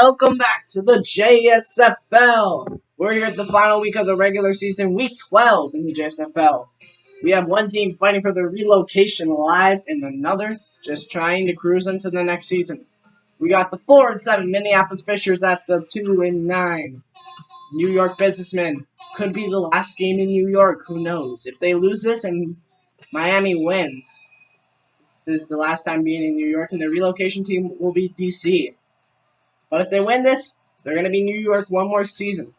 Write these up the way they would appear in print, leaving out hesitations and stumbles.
welcome back to the JSFL. We're here at the final week of the regular season, week 12 in the JSFL. We have one team fighting for their relocation lives and another just trying to cruise into the next season. We got the 4-7 Minneapolis Fishers at the 2-9 New York Businessmen. Could be the last game in New York, who knows? If they lose this and Miami wins, this is the last time being in New York, and the relocation team will be DC. But if they win this, they're going to be New York one more season.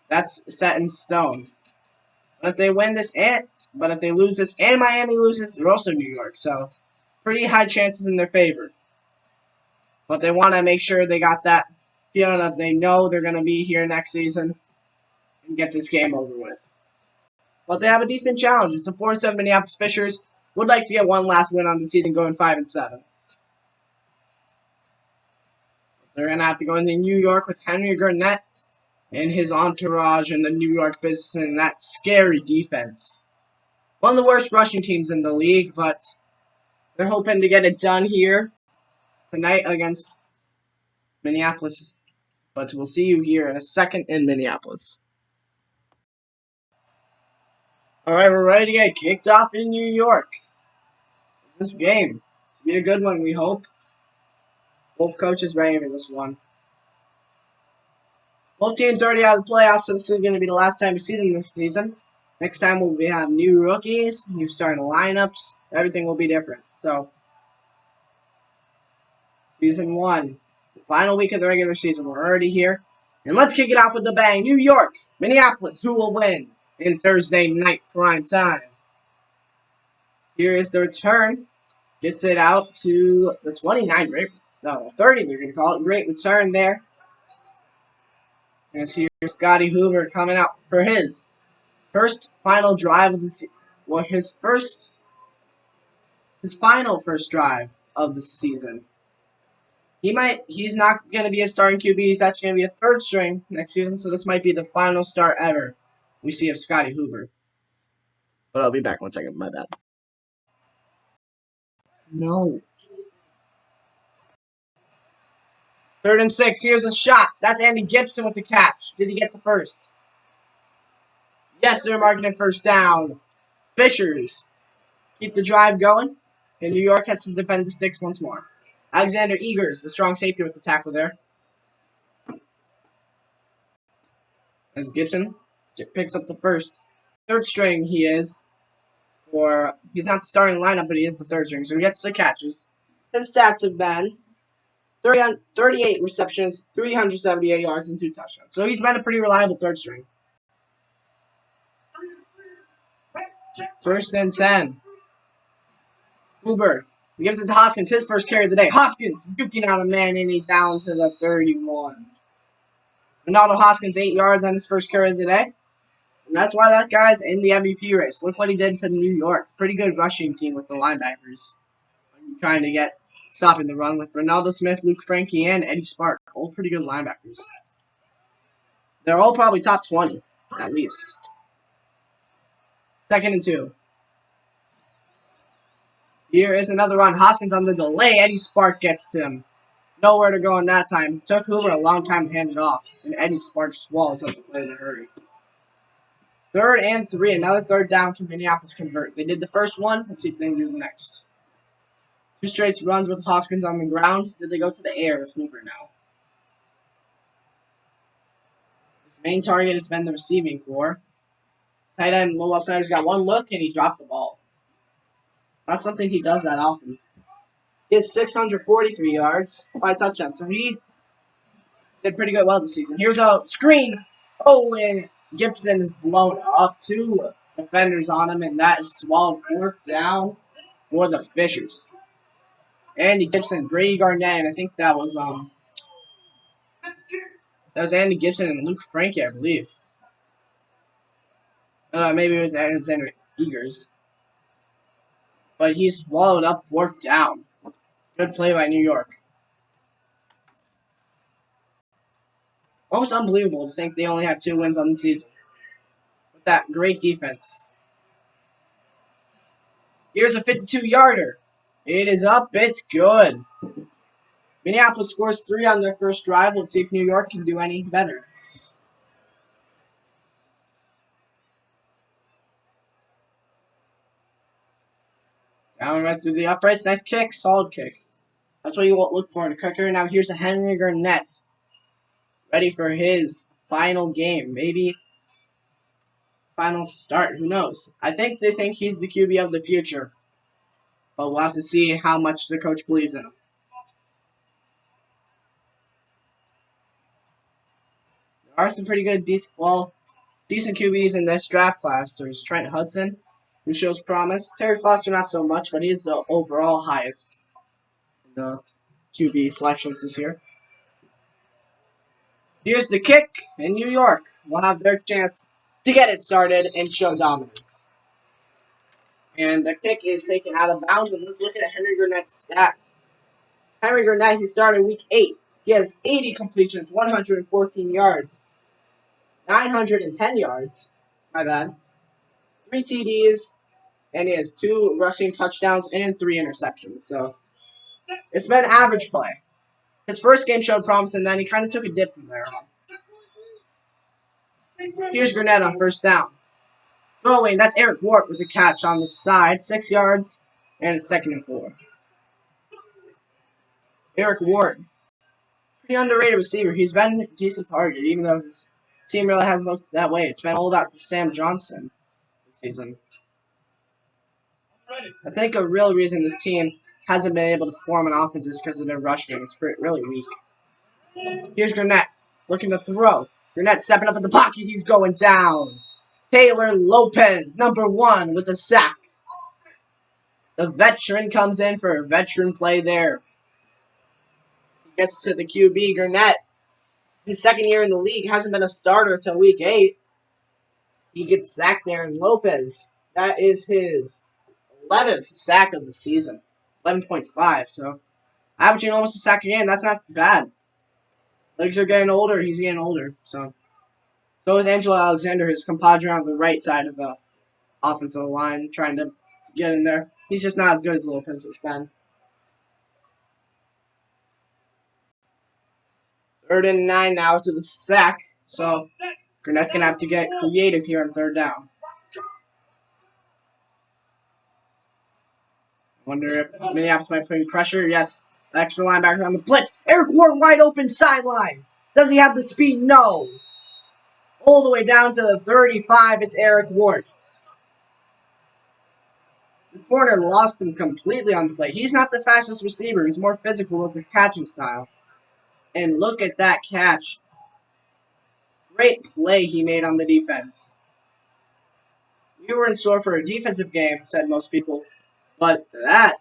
That's set in stone. But if they win this, but if they lose this and Miami loses, they're also New York. So, pretty high chances in their favor. But they want to make sure they got that feeling that they know they're going to be here next season and get this game over with. But they have a decent challenge. It's a 4-7 Minneapolis Fishers. Would like to get one last win on the season, going 5-7. They're going to have to go into New York with Henry Garnett and his entourage and the New York Businessmen and that scary defense. One of the worst rushing teams in the league, but they're hoping to get it done here tonight against Minneapolis. But we'll see you here in a second in Minneapolis. Alright, we're ready to get kicked off in New York. This game will be a good one, we hope. Both coaches ready for this one. Both teams already out of the playoffs, so this is going to be the last time we see them this season. Next time we'll have new rookies, new starting lineups. Everything will be different. So, Season 1, the final week of the regular season. We're already here. And let's kick it off with a bang. New York, Minneapolis, who will win in Thursday night prime time? Here is the return. Gets it out to the 29, right? No, 30, they're going to call it. Great return there. And here's Scotty Hoover coming out for his first final drive of the season. Well, his final first drive of the season. He's not going to be a starting QB. He's actually going to be a third string next season, so this might be the final start ever we see of Scotty Hoover. But I'll be back one second. My bad. No. 3rd and 6. Here's a shot. That's Andy Gibson with the catch. Did he get the first? Yes, they're marking it first down. Fishers keep the drive going. And New York has to defend the sticks once more. Alexander Egers, the strong safety with the tackle there. As Gibson picks up the first. 3rd string he is. He's not the starting lineup, but he is the 3rd string. So he gets the catches. His stats have been 38 receptions, 378 yards, and 2 touchdowns. So he's been a pretty reliable 3rd string. 1st and 10. Hoover. He gives it to Hoskins, his first carry of the day. Hoskins juking out a man, and he's down to the 31. Ronaldo Hoskins, 8 yards on his first carry of the day. And that's why that guy's in the MVP race. Look what he did to New York. Pretty good rushing team with the linebackers. Trying to get stopping the run with Ronaldo Smith, Luke Frankie, and Eddie Spark. All pretty good linebackers. They're all probably top 20, at least. 2nd and 2. Here is another run. Hoskins on the delay. Eddie Spark gets to him. Nowhere to go in that time. Took Hoover a long time to hand it off. And Eddie Spark swallows up the play in a hurry. 3rd and 3. Another 3rd down. Can Minneapolis convert? They did the first one. Let's see if they can do the next. 2 straight runs with Hoskins on the ground. Did they go to the air with Hoover now? His main target has been the receiving core. Tight end Lowell Snyder's got one look and he dropped the ball. Not something he does that often. He has 643 yards, 5 touchdowns. So he did pretty good well this season. Here's a screen. Oh, and Gibson is blown up. 2 defenders on him, and that is swallowed 4th down for the Fishers. Andy Gibson, Brady Garnett, and I think that was Andy Gibson and Luke Frankie, I believe. Maybe it was Alexander Egers. But he swallowed up 4th down. Good play by New York. Almost unbelievable to think they only have 2 wins on the season. With that great defense. Here's a 52-yarder. It is up. It's good. Minneapolis scores 3 on their first drive. Let's see if New York can do any better. Down right through the uprights. Nice kick. Solid kick. That's what you look for in a kicker. Now here's a Henry Gurnett. Ready for his final game. Maybe final start. Who knows? I think they think he's the QB of the future. But we'll have to see how much the coach believes in him. There are some pretty good, decent QBs in this draft class. There's Trent Hudson, who shows promise. Terry Foster, not so much, but he's the overall highest in the QB selections this year. Here's the kick in New York. Will have their chance to get it started and show dominance. And the kick is taken out of bounds. And let's look at Henry Gurnett's stats. Henry Gurnett, he started week 8. He has 80 completions, 114 yards, 910 yards. My bad. 3 TDs, and he has 2 rushing touchdowns and 3 interceptions. So it's been average play. His first game showed promise, and then he kind of took a dip from there on. Here's Gurnett on first down. Throwing, that's Eric Ward with a catch on the side, 6 yards, and it's 2nd and 4. Eric Ward, pretty underrated receiver. He's been a decent target, even though his team really hasn't looked that way. It's been all about Sam Johnson this season. I think a real reason this team hasn't been able to form an offense is because of their rush game. It's really weak. Here's Gurnett looking to throw. Gurnett stepping up in the pocket. He's going down. Taylor Lopez, number 1, with a sack. The veteran comes in for a veteran play there. He gets to the QB. Gurnett, his 2nd year in the league, hasn't been a starter until week 8. He gets sacked there, and Lopez, that is his 11th sack of the season. 11.5, so averaging almost a sack a game. That's not bad. Legs are getting older. He's getting older. So is Angelo Alexander, his compadre on the right side of the offensive line, trying to get in there. He's just not as good as Lopez has been. 3rd and 9 now to the sack. So Gurnett's going to have to get creative here on 3rd down. Wonder if Minneapolis might put pressure. Yes, the extra linebacker on the blitz. Eric Ward wide open sideline. Does he have the speed? No. All the way down to the 35, it's Eric Ward. The corner lost him completely on the play. He's not the fastest receiver. He's more physical with his catching style. And look at that catch. Great play he made on the defense. We were in store for a defensive game, said most people. But that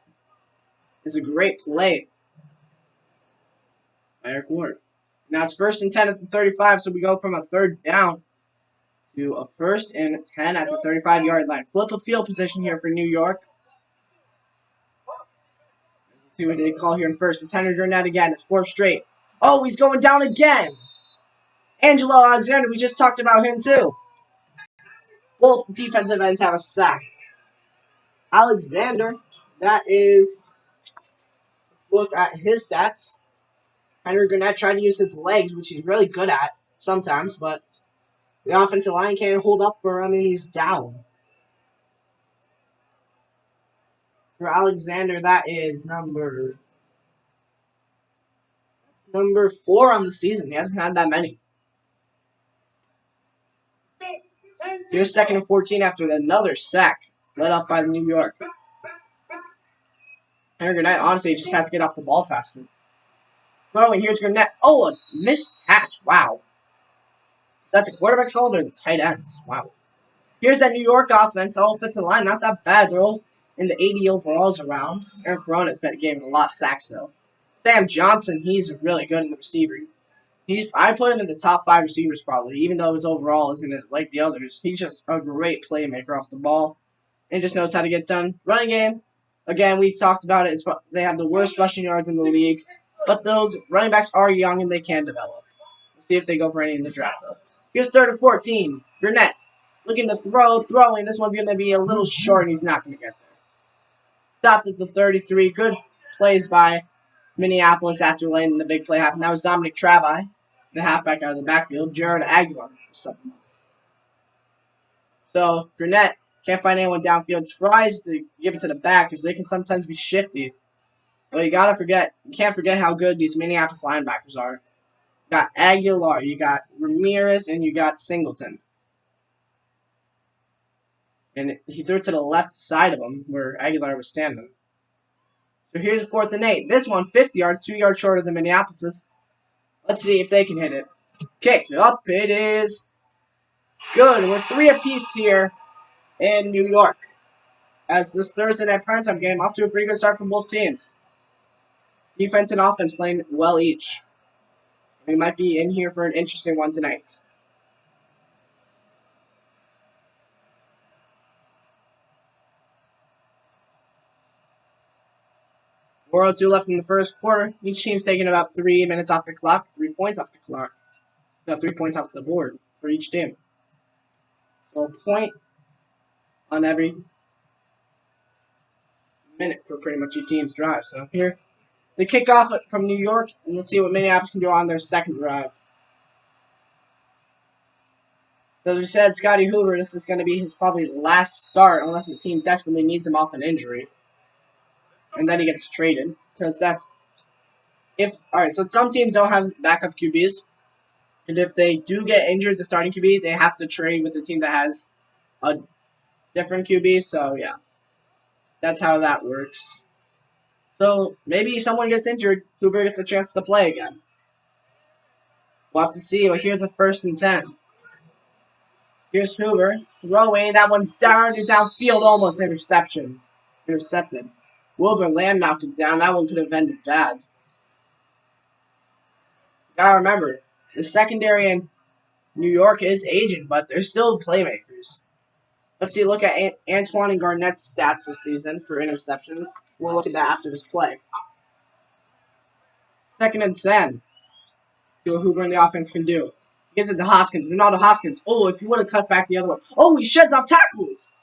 is a great play by Eric Ward. Now it's 1st and 10 at the 35, so we go from a 3rd down to a 1st and 10 at the 35-yard line. Flip of field position here for New York. Let's see what they call here in 1st. It's Henry Gurnett again. It's 4th straight. Oh, he's going down again. Angelo Alexander, we just talked about him too. Both defensive ends have a sack. Alexander, that is, look at his stats. Henry Gurnett tried to use his legs, which he's really good at sometimes, but the offensive line can't hold up for him, and he's down. For Alexander, that is number 4 on the season. He hasn't had that many. Here's 2nd and 14 after another sack led up by New York. Henry Gurnett, honestly, just has to get off the ball faster. Throwing, here's Gurnett. Oh, a missed catch. Wow. Is that the quarterback's fault or the tight ends? Wow. Here's that New York offense. Offensive line, not that bad. They're all in the 80 overalls around. Aaron Corona's been giving a lot of sacks, though. Sam Johnson, he's really good in the receiver. I put him in the top 5 receivers probably, even though his overall isn't like the others. He's just a great playmaker off the ball and just knows how to get done. Running game, again, we talked about it. They have the worst rushing yards in the league, but those running backs are young and they can develop. Let's see if they go for any in the draft, though. Here's 3rd and 14. Gurnett looking to throwing. This one's going to be a little short, and he's not going to get there. Stopped at the 33. Good plays by Minneapolis after landing the big play happened. That was Dominic Travi, the halfback out of the backfield. Jared Aguilar. So Gurnett can't find anyone downfield. Tries to give it to the back because they can sometimes be shifty. But you can't forget how good these Minneapolis linebackers are. You got Aguilar, you got Ramirez, and you got Singleton. And he threw it to the left side of him where Aguilar was standing. So here's 4th and 8. This one, 50 yards, 2 yards shorter than Minneapolis. Let's see if they can hit it. Kick up, it is good. We're 3 apiece here in New York. As this Thursday night primetime game, off to a pretty good start from both teams. Defense and offense playing well each. We might be in here for an interesting one tonight. 4:02 left in the first quarter. Each team's taking about 3 minutes off the clock, 3 points off the clock. No, 3 points off the board for each team. So a point on every minute for pretty much each team's drive. So here, they kick off from New York, and let's see what Minneapolis can do on their second drive. So as we said, Scotty Hoover, this is going to be his probably last start unless the team desperately needs him off an injury. And then he gets traded. Because that's... Alright, so some teams don't have backup QBs. And if they do get injured, the starting QB, they have to trade with the team that has a different QB. So, yeah. That's how that works. So, maybe someone gets injured, Hoover gets a chance to play again. We'll have to see, but here's a 1st and 10. Here's Hoover throwing. That one's downfield, almost intercepted. Wilbur Lamb knocked it down. That one could have ended bad. Gotta remember, the secondary in New York is aging, but they're still playmakers. Let's see, look at Antoine and Garnett's stats this season for interceptions. We'll look at that after this play. 2nd and 10. See what Hoover and the offense can do. He gives it to Hoskins. Ronaldo Hoskins. Oh, if he would have cut back the other way. Oh, he sheds off tackles.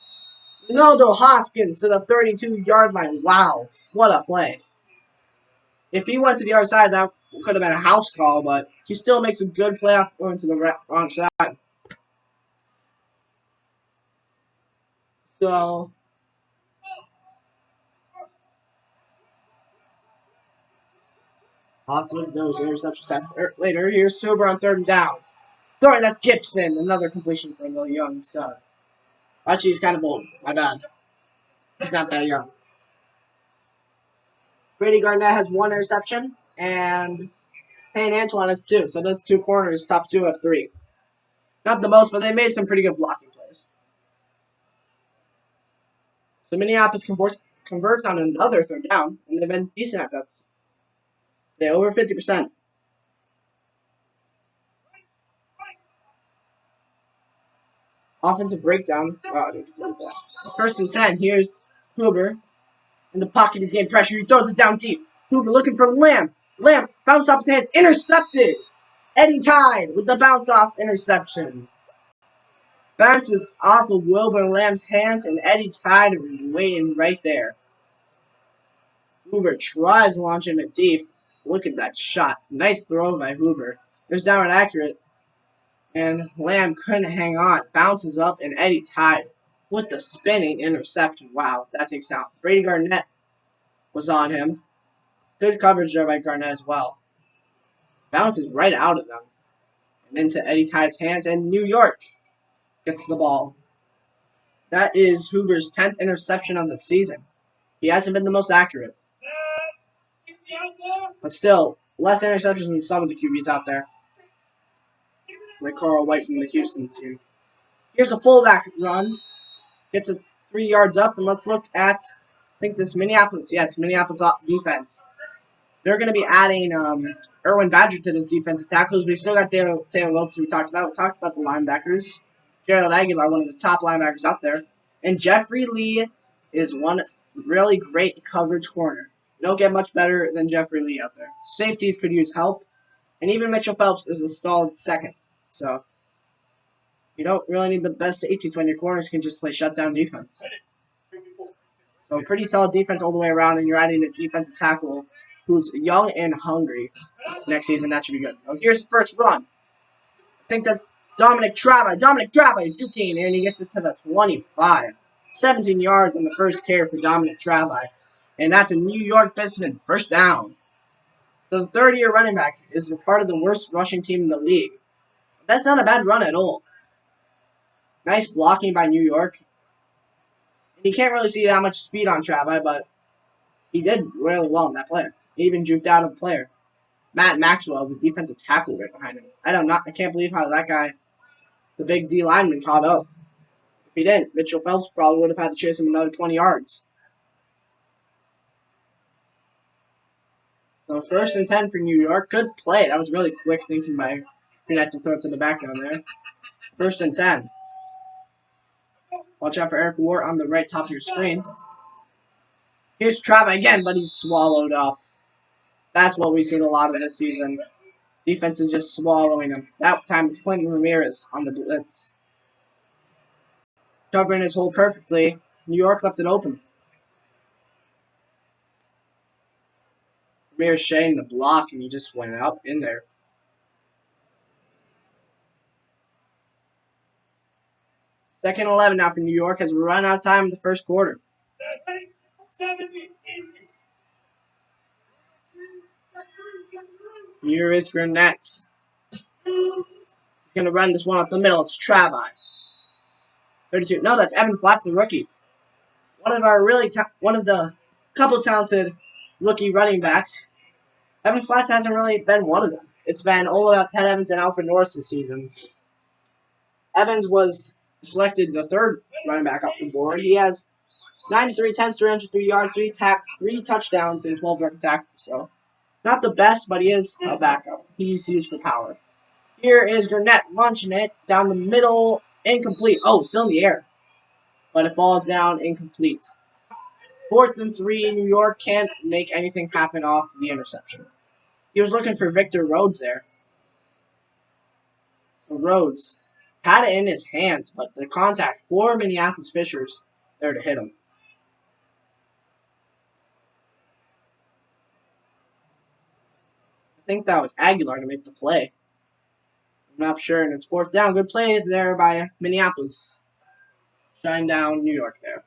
Ronaldo Hoskins to the 32-yard line. Wow. What a play. If he went to the other side, that could have been a house call, but he still makes a good play off going to the wrong side. So, I'll have to look at those interception stats later. Here's Hoover on 3rd and down. Throwing, that's Gibson. Another completion for the young star. Actually, he's kind of old. My bad. He's not that young. Brady Garnett has 1 interception, and Payne Antoine has 2. So those 2 corners, top 2 have 3. Not the most, but they made some pretty good blocking plays. So Minneapolis converts on another 3rd down, and they've been decent at that. They're over 50%. Offensive breakdown. Wow, 1st and 10. Here's Hoover. In the pocket, he's getting pressure. He throws it down deep. Hoover looking for Lamb. Lamb bounce off his hands. Intercepted. Eddie Tide with the bounce off interception. Bounces off of Wilbur Lamb's hands, and Eddie Tide is waiting right there. Hoover tries launching it deep. Look at that shot. Nice throw by Hoover. It was downright accurate. And Lamb couldn't hang on. Bounces up, and Eddie Tide with the spinning interception. Wow, that takes out. Brady Garnett was on him. Good coverage there by Garnett as well. Bounces right out of them. And into Eddie Tide's hands, and New York gets the ball. That is Hoover's 10th interception of the season. He hasn't been the most accurate. But still, less interceptions than some of the QBs out there. Like Carl White from the Houston team. Here's a fullback run. Gets it 3 yards up, and let's look at, I think this Minneapolis. Yes, Minneapolis defense. They're going to be adding Erwin Badger to this defensive tackles. We still got Taylor Lopes we talked about. We talked about the linebackers. Gerald Aguilar, one of the top linebackers out there. And Jeffrey Lee is one really great coverage corner. You don't get much better than Jeffrey Lee out there. Safeties could use help. And even Mitchell Phelps is a stalled 2nd. So, you don't really need the best safeties when your corners can just play shutdown defense. So, pretty solid defense all the way around, and you're adding a defensive tackle who's young and hungry next season. That should be good. Oh, here's the first run. I think that's Dominic Travai. Dominic Travai, Duquesne, and he gets it to the 25. 17 yards on the first carry for Dominic Travai. And that's a New York Businessmen first down. So the third-year running back is a part of the worst rushing team in the league. That's not a bad run at all. Nice blocking by New York. And you can't really see that much speed on Travai, but he did really well in that play. He even juked out a player. Matt Maxwell, the defensive tackle right behind him. I can't believe how that guy, the big D lineman, caught up. If he didn't, Mitchell Phelps probably would have had to chase him another 20 yards. So 1st and 10 for New York. Good play. That was really quick thinking by Grenette to throw it to the back down there. 1st and 10. Watch out for Eric Ward on the right top of your screen. Here's Travai again, but he's swallowed up. That's what we've seen a lot of this season. Defense is just swallowing him. That time it's Clinton Ramirez on the blitz. Covering his hole perfectly. New York left it open. Ramirez shading the block, and he just went up in there. 2nd and 11 now for New York as we run out of time in the first quarter. Here is Grenette. He's going to run this one up the middle. It's Travai. 32. No, that's Evan Flats, the rookie. One of the couple talented rookie running backs. Evan Flats hasn't really been one of them. It's been all about Ted Evans and Alfred Norris this season. Evans was selected the 3rd running back off the board. He has 93 attempts, 303 yards, 3 touchdowns, and 12 record tackles. So, not the best, but he is a backup. He's used for power. Here is Grenette launching it down the middle. Incomplete. Oh, still in the air. But it falls down incomplete. 4th and 3. New York can't make anything happen off the interception. He was looking for Victor Rhodes there. So Rhodes had it in his hands, but the contact for Minneapolis Fishers there to hit him. I think that was Aguilar to make the play. I'm not sure, and it's 4th down. Good play there by Minneapolis. Shine down New York there.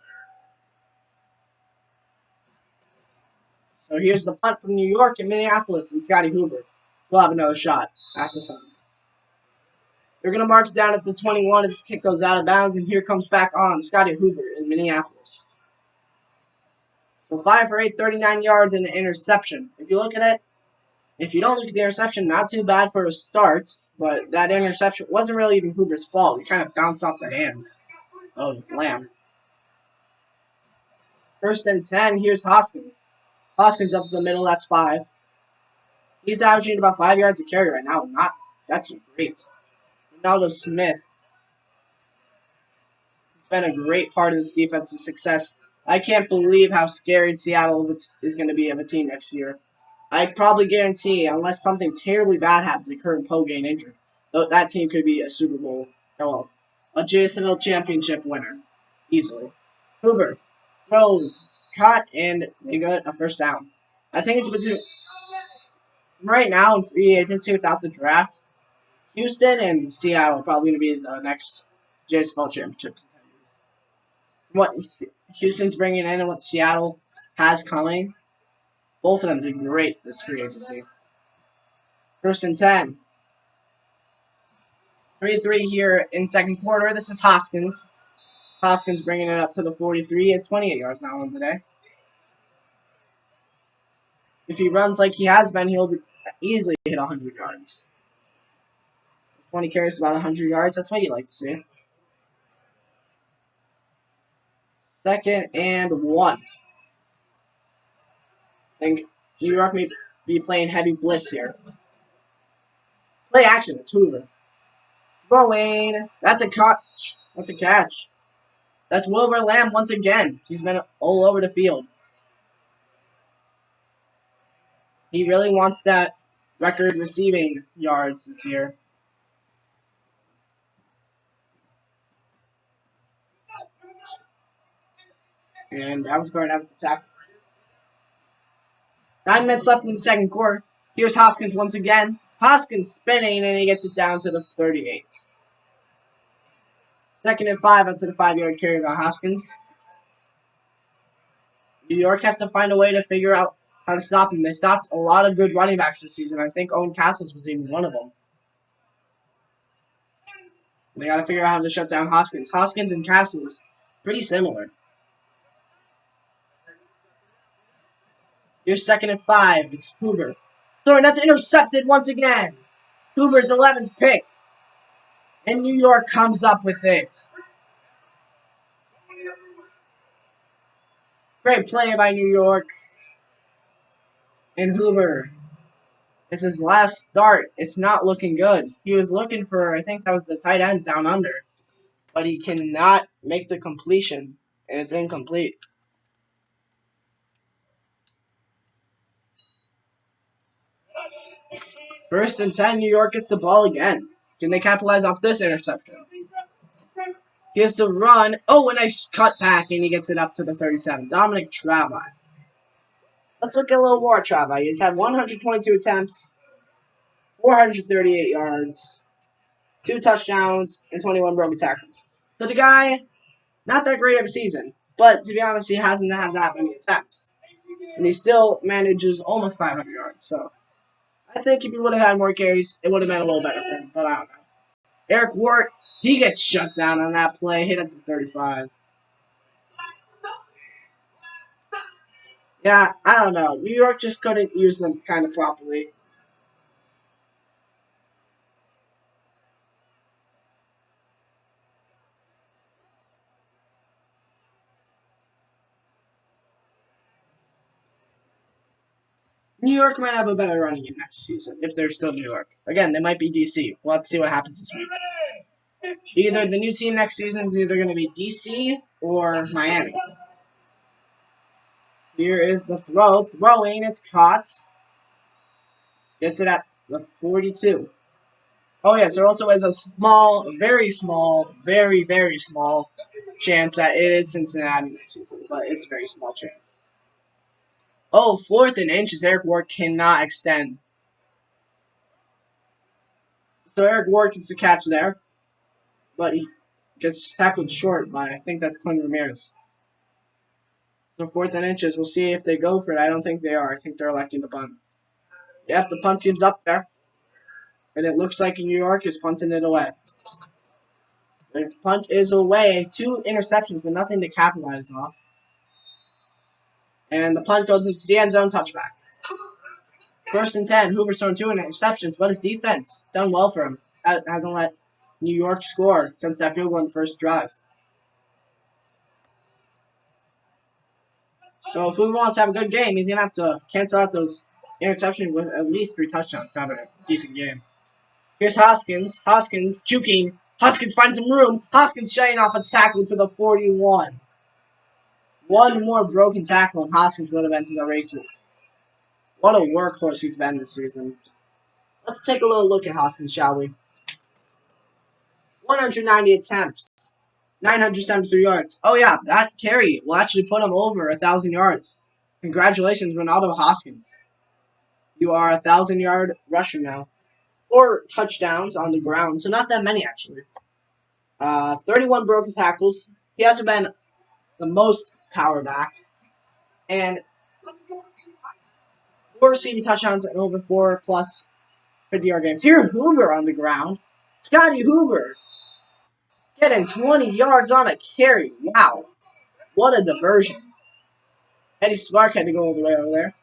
So here's the punt from New York and Minneapolis and Scotty Hoover. We'll have another shot at the sun. They're going to mark it down at the 21 as the kick goes out of bounds, and here comes back on Scotty Hoover in Minneapolis. So 5 for 8, 39 yards and an interception. If you look at it, if you don't look at the interception, not too bad for a start, but that interception wasn't really even Hoover's fault. He kind of bounced off the hands of Lamb. 1st and 10, here's Hoskins. Hoskins up the middle, that's 5. He's averaging about 5 yards a carry right now. That's great. Ronaldo Smith. He's been a great part of this defense's success. I can't believe how scary Seattle is going to be of a team next year. I probably guarantee, unless something terribly bad happens, like Kurt Poe getting injured, that team could be a Super Bowl, a JSNL championship winner, easily. Hoover throws, cut, and they got a first down. I think it's between right now in free agency without the draft. Houston and Seattle are probably going to be the next JSFL championship contenders. What Houston's bringing in and what Seattle has coming, both of them did great this free agency. 1st and 10. 3-3 here in second quarter. This is Hoskins. Hoskins bringing it up to the 43. He has 28 yards now on the day. If he runs like he has been, he'll easily hit 100 yards. 20 carries, about 100 yards. That's what you like to see. 2nd and 1. I think New York may be playing heavy blitz here. Play action. It's Hoover. Throwing. That's a catch. That's a catch. That's Wilbur Lamb once again. He's been all over the field. He really wants that record receiving yards this year. And that was going out the tackle. 9 minutes left in the second quarter. Here's Hoskins once again. Hoskins spinning, and he gets it down to the 38. 2nd and 5 onto the 5-yard carry by Hoskins. New York has to find a way to figure out how to stop him. They stopped a lot of good running backs this season. I think Owen Castles was even one of them. They got to figure out how to shut down Hoskins. Hoskins and Castles, pretty similar. Here's 2nd and 5. It's Hoover. Throwing, that's intercepted once again. Hoover's 11th pick. And New York comes up with it. Great play by New York. And Hoover. It's his last start. It's not looking good. He was looking for, I think that was the tight end down under. But he cannot make the completion. And it's incomplete. First and 10, New York gets the ball again. Can they capitalize off this interception? He has to run. Oh, a nice cut back, and he gets it up to the 37. Dominic Travi. Let's look at a little more at Travi. He's had 122 attempts, 438 yards, 2 touchdowns, and 21 broken tackles. So the guy, not that great of a season, but to be honest, he hasn't had that many attempts. And he still manages almost 500 yards. So I think if he would have had more carries, it would have been a little better for him, but I don't know. Eric Ward, he gets shut down on that play, hit at the 35. Yeah, I don't know. New York just couldn't use them kind of properly. New York might have a better running game next season, if they're still New York. Again, they might be DC. We'll have to see what happens this week. Either the new team next season is either going to be DC or Miami. Here is the throw. Throwing, it's caught. Gets it at the 42. Oh, yes, there also is a small, very small, very, very small chance that it is Cincinnati next season, but it's a very small chance. Oh, 4th and inches. Eric Ward cannot extend. So Eric Ward gets the catch there, but he gets tackled short by, I think that's Clint Ramirez. So 4th and inches. We'll see if they go for it. I don't think they are. I think they're electing to punt. Yep, the punt team's up there. And it looks like New York is punting it away. The punt is away. 2 interceptions, but nothing to capitalize off. And the punt goes into the end zone, touchback. 1st and 10. Hoover's thrown 2 interceptions, but his defense done well for him. Hasn't let New York score since that field goal in the first drive. So if Hoover wants to have a good game, he's going to have to cancel out those interceptions with at least 3 touchdowns to have a decent game. Here's Hoskins. Hoskins juking. Hoskins finds some room. Hoskins shutting off a tackle to the 41. One more broken tackle and Hoskins would have been to the races. What a workhorse he's been this season. Let's take a little look at Hoskins, shall we? 190 attempts. 973 yards. Oh yeah, that carry will actually put him over 1,000 yards. Congratulations, Ronaldo Hoskins. You are a 1,000-yard rusher now. 4 touchdowns on the ground, so not that many actually. 31 broken tackles. He hasn't been the most power back. And 4 receiving touchdowns and over 4 plus 50-yard games. Here, Hoover on the ground. Scotty Hoover getting 20 yards on a carry. Wow. What a diversion. Eddie Spark had to go all the way over there.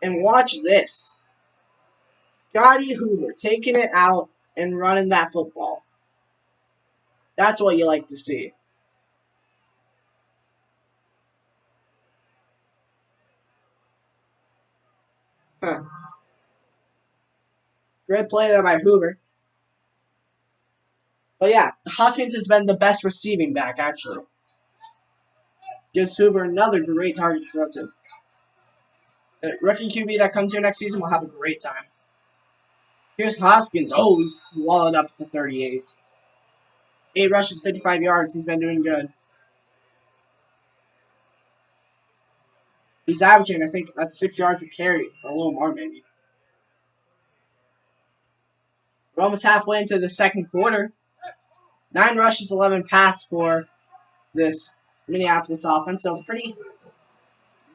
And watch this. Scotty Hoover taking it out and running that football. That's what you like to see. Huh. Great play there by Hoover. But yeah, Hoskins has been the best receiving back, actually. Gives Hoover another great target to throw to. The rookie QB that comes here next season will have a great time. Here's Hoskins. Oh, he's swallowed up the 38. 8 rushes, 55 yards. He's been doing good. He's averaging, I think, that's 6 yards a carry, or a little more maybe. We're almost halfway into the second quarter. 9 rushes, 11 pass for this Minneapolis offense, so pretty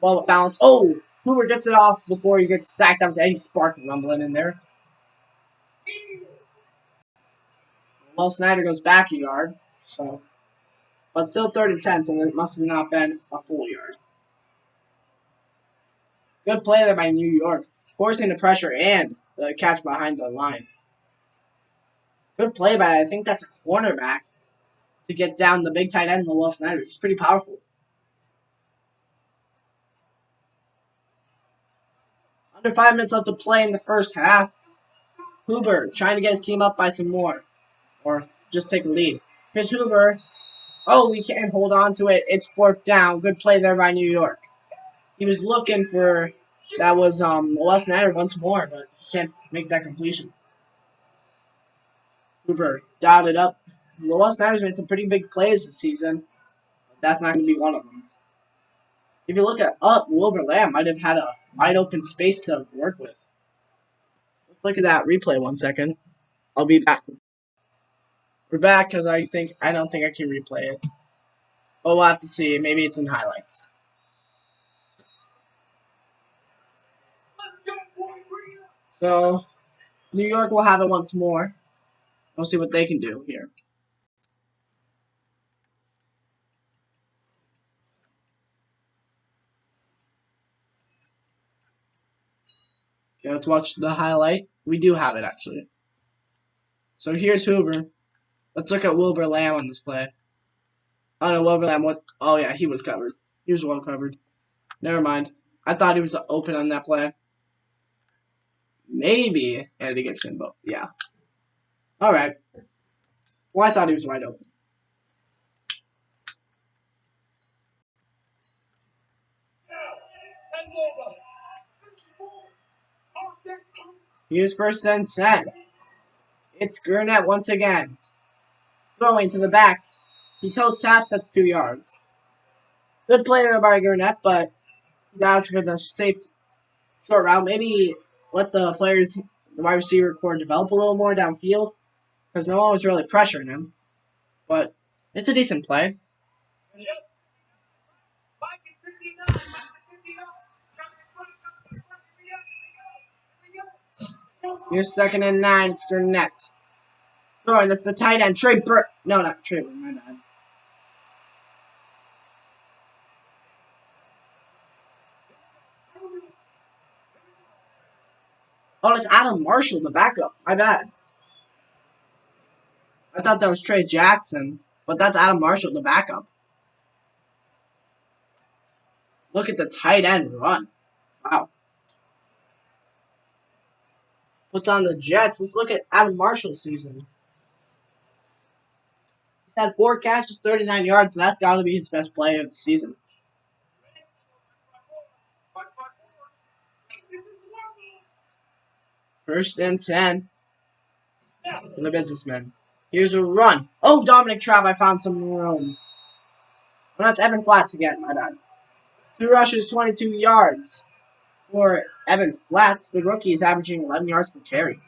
well balanced. Oh, Hoover gets it off before he gets sacked. That was Eddie Spark rumbling in there. Well, Snyder goes back a yard, so but still 3rd and 10, so it must have not been a full yard. Good play there by New York, forcing the pressure and the catch behind the line. Good play by, I think that's a cornerback, to get down the big tight end, the Will Snyder. He's pretty powerful. Under 5 minutes left to play in the first half. Hoover trying to get his team up by some more, or just take a lead. Here's Hoover. Oh, we can't hold on to it. It's 4th down. Good play there by New York. He was looking for, that was Will Snyder once more, but he can't make that completion. Hoover dotted up. Will Snyder's made some pretty big plays this season. That's not going to be one of them. If you look at Wilbur Lamb might have had a wide open space to work with. Let's look at that replay 1 second. I'll be back. We're back because I don't think I can replay it. But we'll have to see. Maybe it's in highlights. So, New York will have it once more. We'll see what they can do here. Okay, let's watch the highlight. We do have it, actually. So here's Hoover. Let's look at Wilbur Lamb on this play. Oh, no, Wilbur Lamb was... Oh, yeah, he was covered. He was well covered. Never mind. I thought he was open on that play. Maybe Andy Gibson, but yeah. Alright. Well, I thought he was wide open. Here's 1st and 10. It's Gurnett once again. Throwing to the back. He toes taps, that's 2 yards. Good play there by Gurnett, but that's for the safe short route. Maybe let the players, the wide receiver core, develop a little more downfield, because no one was really pressuring him. But it's a decent play. Here's 2nd and 9. It's Gurnett. Throwing, that's the tight end. Trey Burke. No, not Trey. My bad. Oh, it's Adam Marshall, the backup. My bad. I thought that was Trey Jackson, but that's Adam Marshall, the backup. Look at the tight end run. Wow. What's on the Jets? Let's look at Adam Marshall's season. He's had 4 catches, 39 yards, and that's got to be his best play of the season. First and 10 for the Buissnessmen. Here's a run. Oh, Dominic Trapp, I found some room. Well, that's Evan Flats again, my bad. 2 rushes, 22 yards. For Evan Flats, the rookie is averaging 11 yards per carry.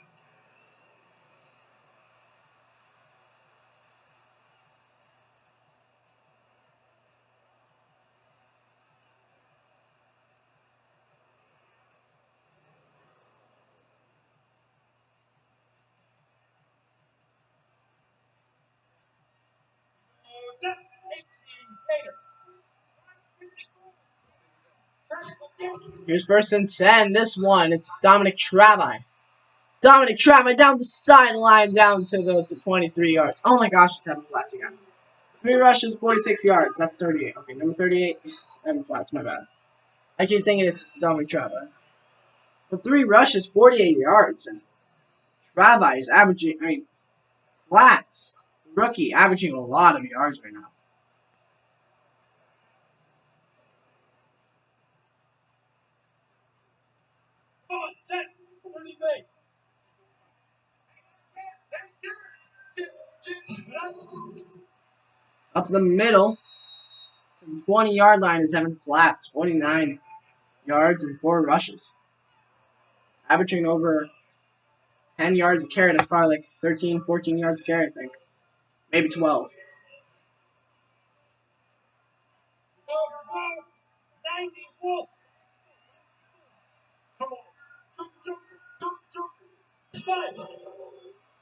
Here's 1st and 10. This one, it's Dominic Trapp. Dominic Trapp down the sideline, down to the 23 yards. Oh my gosh, it's Evan Flats again. 3 rushes, 46 yards. That's 38. Okay, number 38 is Evan Flats. My bad. I keep thinking it's Dominic Trapp. But 3 rushes, 48 yards. And Trapp is averaging, Flats, rookie, averaging a lot of yards right now. Up the middle, to the 20-yard line is Evan Flats, 49. yards and 4 rushes. Averaging over 10 yards a carry. That's probably like 13, 14 yards a carry, I think. Maybe 12.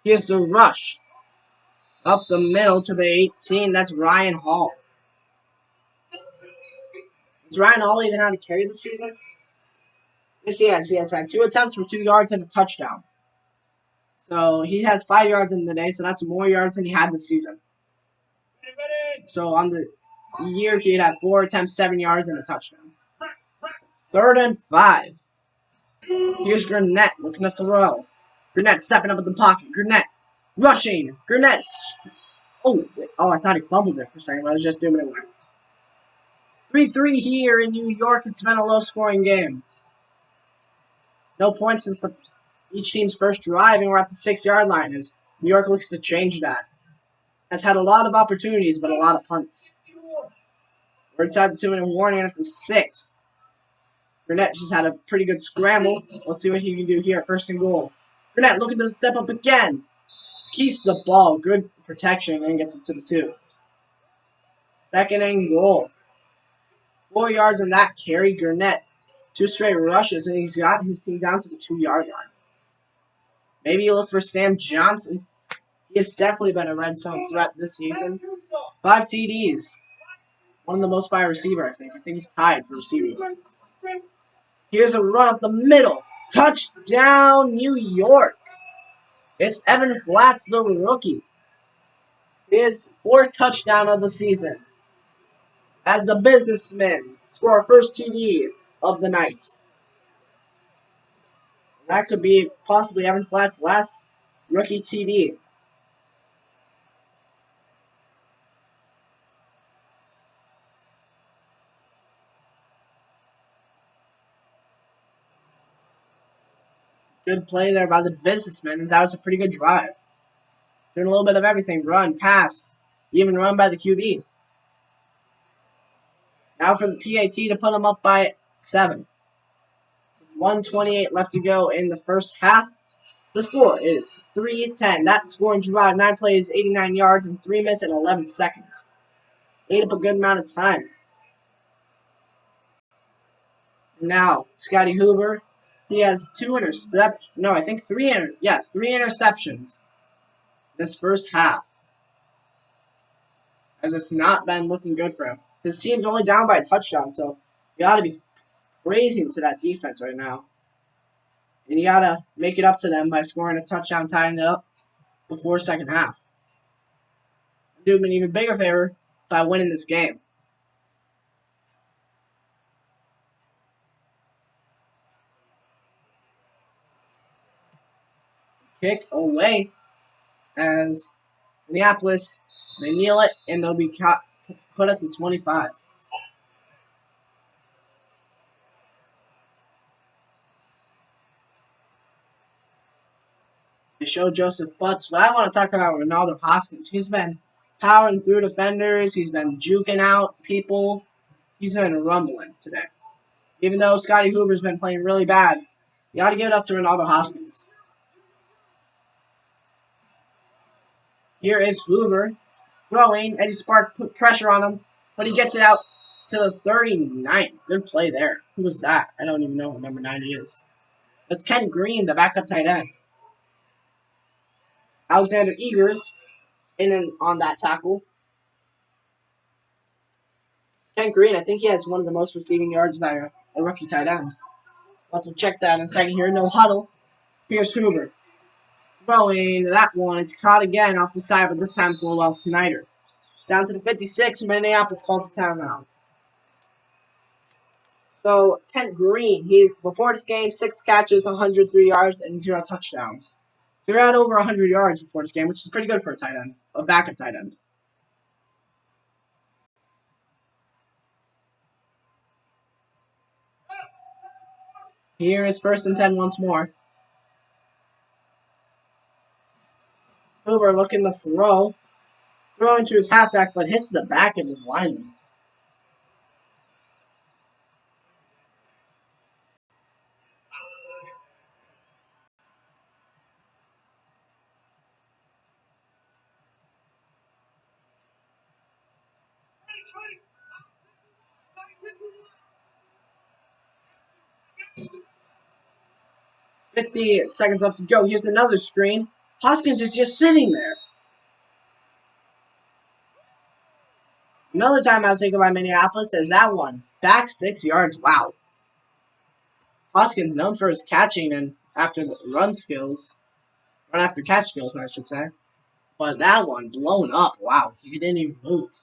Here's the rush. Up the middle to the 18. That's Ryan Hall. Does Ryan Hall even have to carry this season? Yes, he has. He has had 2 attempts for 2 yards and a touchdown. So he has 5 yards in the day, so that's more yards than he had this season. So on the year, he had 4 attempts, 7 yards, and a touchdown. 3rd and 5. Here's Gurnett looking to throw. Gurnett stepping up in the pocket. Gurnett rushing. Gurnett. Oh, I thought he fumbled it for a second, but I was just doing it away. 3-3 here in New York. It's been a low-scoring game. No points since each team's first drive, and we're at the 6-yard line as New York looks to change that. Has had a lot of opportunities, but a lot of punts. We're inside the 2-minute warning at the 6. Gurnett just had a pretty good scramble. Let's see what he can do here. 1st and goal. Gurnett looking to step up again. Keeps the ball. Good protection and gets it to the 2. 2nd and goal. 4 yards on that carry. Gurnett. 2 straight rushes, and he's got his team down to the 2-yard line. Maybe you look for Sam Johnson. He has definitely been a red zone threat this season. 5 TDs. One of the most by a receiver, I think. I think he's tied for receiving. Here's a run up the middle. Touchdown, New York. It's Evan Flats, the rookie. His 4th touchdown of the season. As the Buissnessmen score 1st TD of the night. That could be possibly Evan Flats' last rookie TD. Good play there by the Buissnessmen, and that was a pretty good drive. Doing a little bit of everything. Run, pass, even run by the QB. Now for the PAT to put them up by 7. 1:28 left to go in the first half. The score is 3-10. That scoring drive, 9 plays, 89 yards in 3 minutes and 11 seconds. Ate up a good amount of time. Now, Scotty Hoover, he has 2 interceptions. No, I think 3 interceptions this first half. As it's not been looking good for him. His team's only down by a touchdown, so you gotta be raising to that defense right now. And you gotta make it up to them by scoring a touchdown, tying it up before 2nd half. Do them an even bigger favor by winning this game. Kick away as Minneapolis, they kneel it, and they'll be put at the 25. They show Joseph Butts, but I want to talk about Ronaldo Hoskins. He's been powering through defenders. He's been juking out people. He's been rumbling today. Even though Scotty Hoover's been playing really bad, you got to give it up to Ronaldo Hoskins. Here is Hoover throwing. Eddie Spark put pressure on him, but he gets it out to the 39. Good play there. Who was that? I don't even know who number 90 is. It's Ken Green, the backup tight end. Alexander Eagers in and on that tackle. Ken Green, I think he has one of the most receiving yards by a rookie tight end. Let's check that in a second here. No huddle. Here's Hoover. Throwing that one. It's caught again off the side, but this time it's Lowell Snyder. Down to the 56. Minneapolis calls the timeout. So, Kent Green, before this game, 6 catches, 103 yards, and 0 touchdowns. They're at over 100 yards before this game, which is pretty good for a tight end, a backup tight end. Here is 1st and 10 once more. Hoover looking to throw. Throwing to his halfback, but hits the back of his lineman. "50 seconds left to go. Here's another screen. Hoskins is just sitting there. Another timeout taken by Minneapolis as that one. Back 6 yards. Wow. Hoskins known for his catching and after the run skills. Run after catch skills, I should say. But that one blown up. Wow. He didn't even move.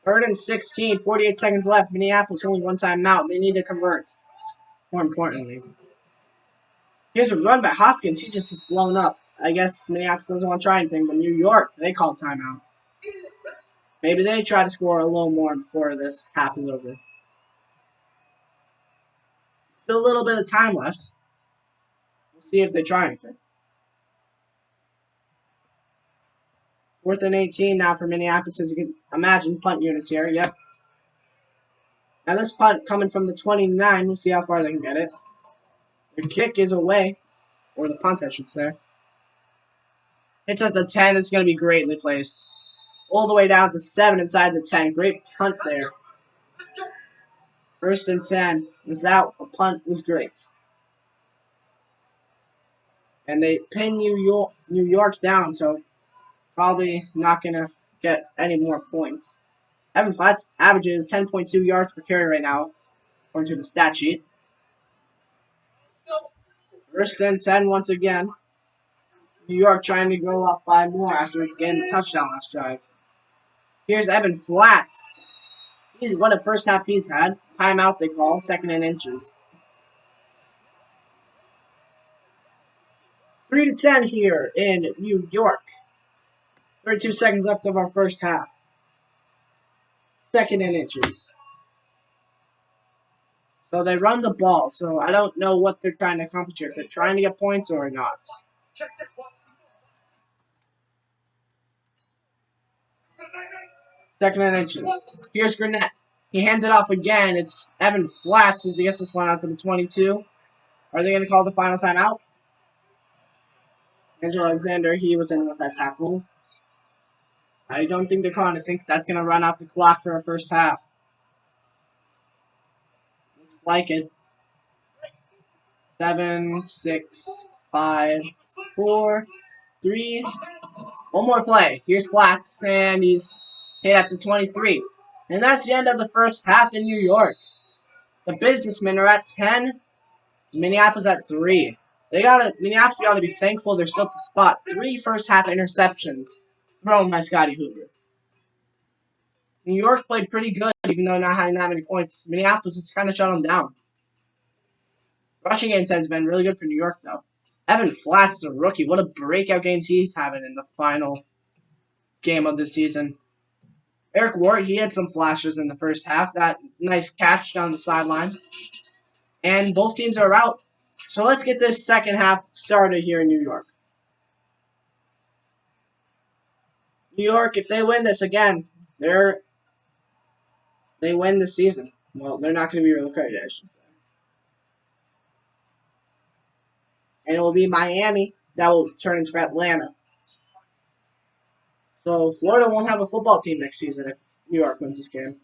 Third and 16. 48 seconds left. Minneapolis only one timeout. They need to convert. More importantly. Here's a run by Hoskins. He just was blown up. I guess Minneapolis doesn't want to try anything, but New York, they call timeout. Maybe they try to score a little more before this half is over. Still a little bit of time left. We'll see if they try anything. 4th and 18 now for Minneapolis. As you can imagine, punt units here. Yep. Now this punt coming from the 29. We'll see how far they can get it. The kick is away. Or the punt, I should say. It's at the 10. It's going to be greatly placed. All the way down to 7 inside the 10. Great punt there. 1st and 10. Was out. A punt was great. And they pin New York down, so probably not going to get any more points. Evan Flats averages 10.2 yards per carry right now, according to the stat sheet. 1st and 10 once again. New York trying to go up by more after getting the touchdown last drive. Here's Evan Flats. He's what a first half he's had. Timeout they call, 2nd and inches. 3 to 10 here in New York. 32 seconds left of our first half. 2nd and inches. So they run the ball, so I don't know what they're trying to accomplish here. If they're trying to get points or not. 2nd and inches. Here's Gurnett. He hands it off again. It's Evan Flats as he gets this one out to the 22. Are they going to call the final timeout? Angelo Alexander, he was in with that tackle. I don't think they're calling. I think that's going to run out the clock for our first half. Looks like it. 7, 6, 5, 4, 3. One more play. Here's Flats, and he's hit at the 23. And that's the end of the first half in New York. The Businessmen are at 10. Minneapolis at 3. Minneapolis got to be thankful they're still at the spot. 3 first half interceptions thrown by Scotty Hoover. New York played pretty good, even though not having that many points. Minneapolis has kind of shut them down. Rushing games has been really good for New York, though. Evan Flats, the rookie, what a breakout game he's having in the final game of the season. Eric Ward, he had some flashes in the first half. That nice catch down the sideline. And both teams are out. So let's get this second half started here in New York. New York, if they win this again, they win the season. Well, they're not going to be relocated, I should say. And it will be Miami that will turn into Atlanta. So Florida won't have a football team next season if New York wins this game.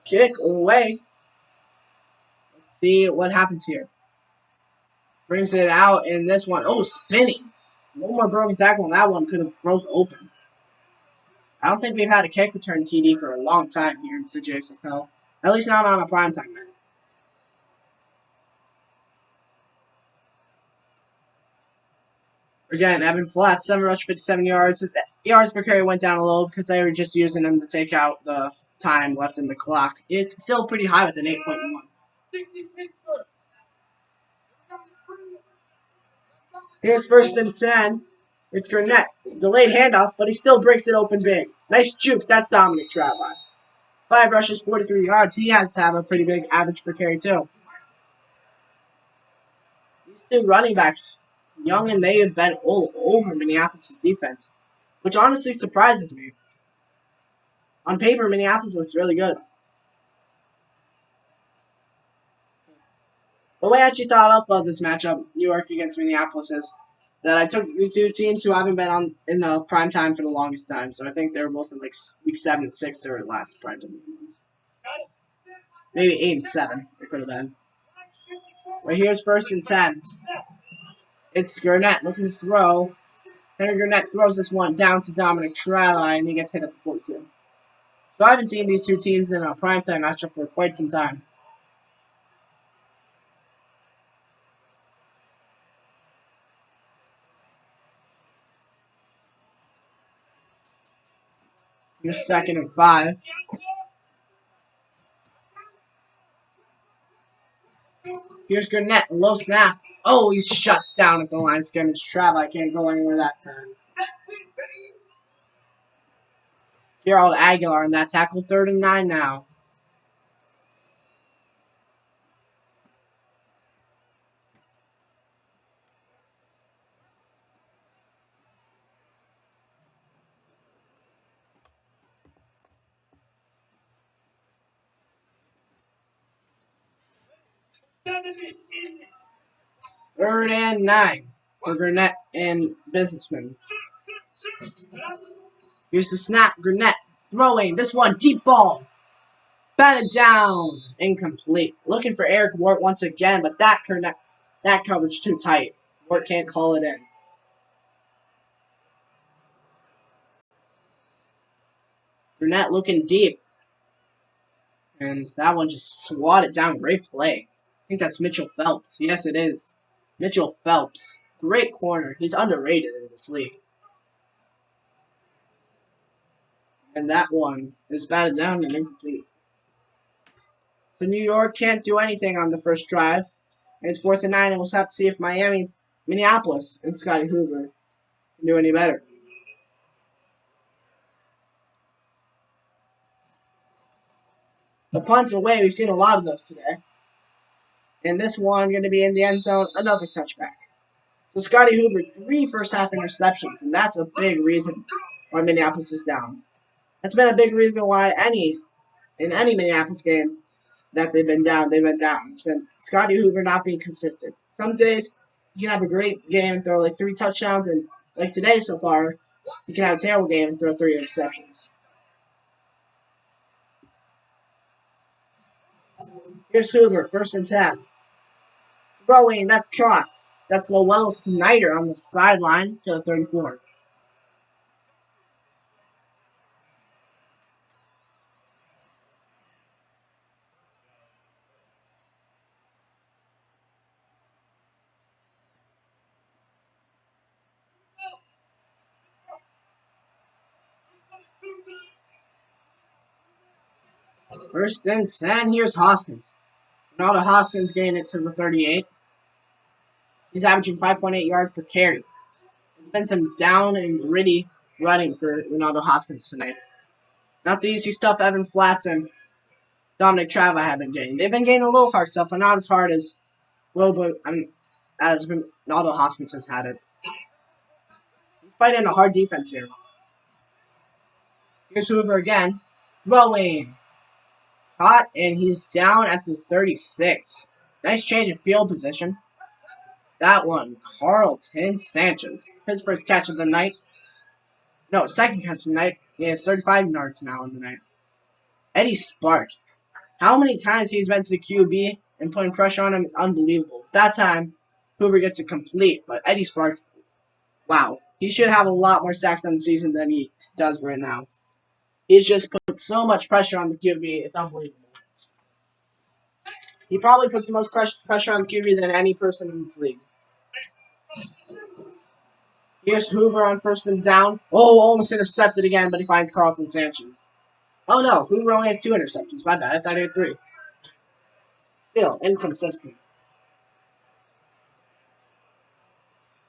Kick away. Let's see what happens here. Brings it out in this one. Oh, spinning. One more broken tackle and that one could have broke open. I don't think we've had a kick return TD for a long time here in the JSFL. At least not on a primetime night. Again, Evan Flats, 7 rush, 57 yards. His yards per carry went down a little because they were just using him to take out the time left in the clock. It's still pretty high with an 8.1. Here's 1st and 10. It's Gurnett. Delayed handoff, but he still breaks it open big. Nice juke. That's Dominic Travai. 5 rushes, 43 yards. He has to have a pretty big average per carry, too. These 2 running backs, young and they have been all over Minneapolis' defense, which honestly surprises me. On paper, Minneapolis looks really good. The way I actually thought up of this matchup, New York against Minneapolis, is that I took the two teams who haven't been on in the prime time for the longest time. So I think they were both in like week 7 and 6 their last prime time. Maybe 8 and 7. It could have been. But here's 1st and 10. It's Gurnett looking to throw. Henry Gurnett throws this one down to Dominic Trella, and he gets hit at the 42. So I haven't seen these two teams in a primetime matchup for quite some time. Here's 2nd and 5. Here's Gurnett, low snap. Oh, he's shut down at the line of scrimmage. Trella can't go anywhere that time. Gerald Aguilar in that tackle, 3rd and 9 now. Third and 9 for Gurnett and Buissnessmen. Here's the snap. Gurnett throwing this one deep ball. Batted down. Incomplete. Looking for Eric Wart once again, but that coverage too tight. Wart can't call it in. Gurnett looking deep. And that one just swatted down. Great play. I think that's Mitchell Phelps. Yes, it is. Mitchell Phelps. Great corner. He's underrated in this league. And that one is batted down and incomplete. So New York can't do anything on the first drive. And it's 4th and 9, and we'll have to see if Minneapolis and Scotty Hoover can do any better. The punt's away. We've seen a lot of those today. And this one going to be in the end zone. Another touchback. So Scotty Hoover, 3 first-half interceptions, and that's a big reason why Minneapolis is down. That's been a big reason why in any Minneapolis game that they've been down. It's been Scotty Hoover not being consistent. Some days you can have a great game and throw like 3 touchdowns, and like today so far, you can have a terrible game and throw 3 interceptions. Here's Hoover, 1st and 10. Throwing, that's caught. That's Lowell Snyder on the sideline to the 34. First and 10, here's Hoskins. Ronaldo Hoskins getting it to the 38. He's averaging 5.8 yards per carry. There's been some down and gritty running for Ronaldo Hoskins tonight. Not the easy stuff Evan Flats and Dominic Trava have been getting. They've been getting a little hard stuff, but not as hard as as Ronaldo Hoskins has had it. He's fighting a hard defense here. Here's Hoover again. Throwing. Caught, and he's down at the 36. Nice change of field position. That one, Carlton Sanchez. His first catch of the night. No, second catch of the night. He has 35 yards now in the night. Eddie Spark. How many times he's been to the QB and putting pressure on him is unbelievable. That time, Hoover gets it complete, but Eddie Spark, wow. He should have a lot more sacks on the season than he does right now. He's just put so much pressure on the QB, it's unbelievable. He probably puts the most pressure on the QB than any person in this league. Here's Hoover on 1st and down. Oh, almost intercepted again, but he finds Carlton Sanchez. Oh no, Hoover only has 2 interceptions. My bad, I thought he had 3. Still, inconsistent.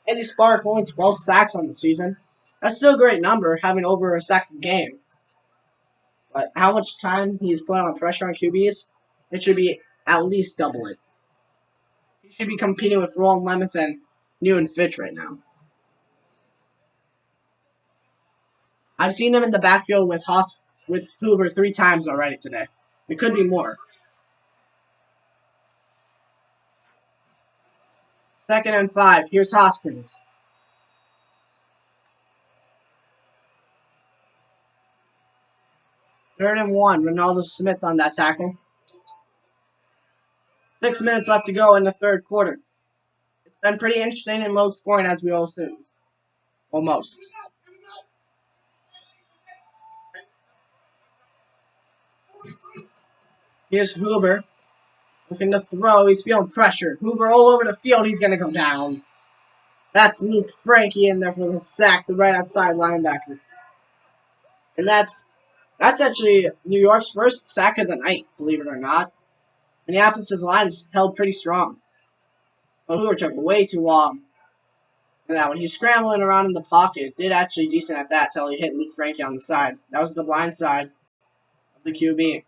Eddie Spark only 12 sacks on the season. That's still a great number, having over a sack a game. But how much time he's put on pressure on QBs, it should be at least double it. He should be competing with Roland Lemus and Newton Fitch right now. I've seen him in the backfield with Hoover 3 times already today. It could be more. 2nd and 5. Here's Hoskins. Third and 1. Ronaldo Smith on that tackle. 6 minutes left to go in the third quarter. It's been pretty interesting and low scoring as we all assumed. Almost. Here's Huber. Looking to throw. He's feeling pressure. Huber all over the field. He's going to go down. That's Luke Frankie in there for the sack. The right outside linebacker. And that's actually New York's first sack of the night, believe it or not. Minneapolis' line is held pretty strong. But Hoover took way too long. And that when he was scrambling around in the pocket, did actually decent at that till he hit Luke Frankie on the side. That was the blind side of the QB.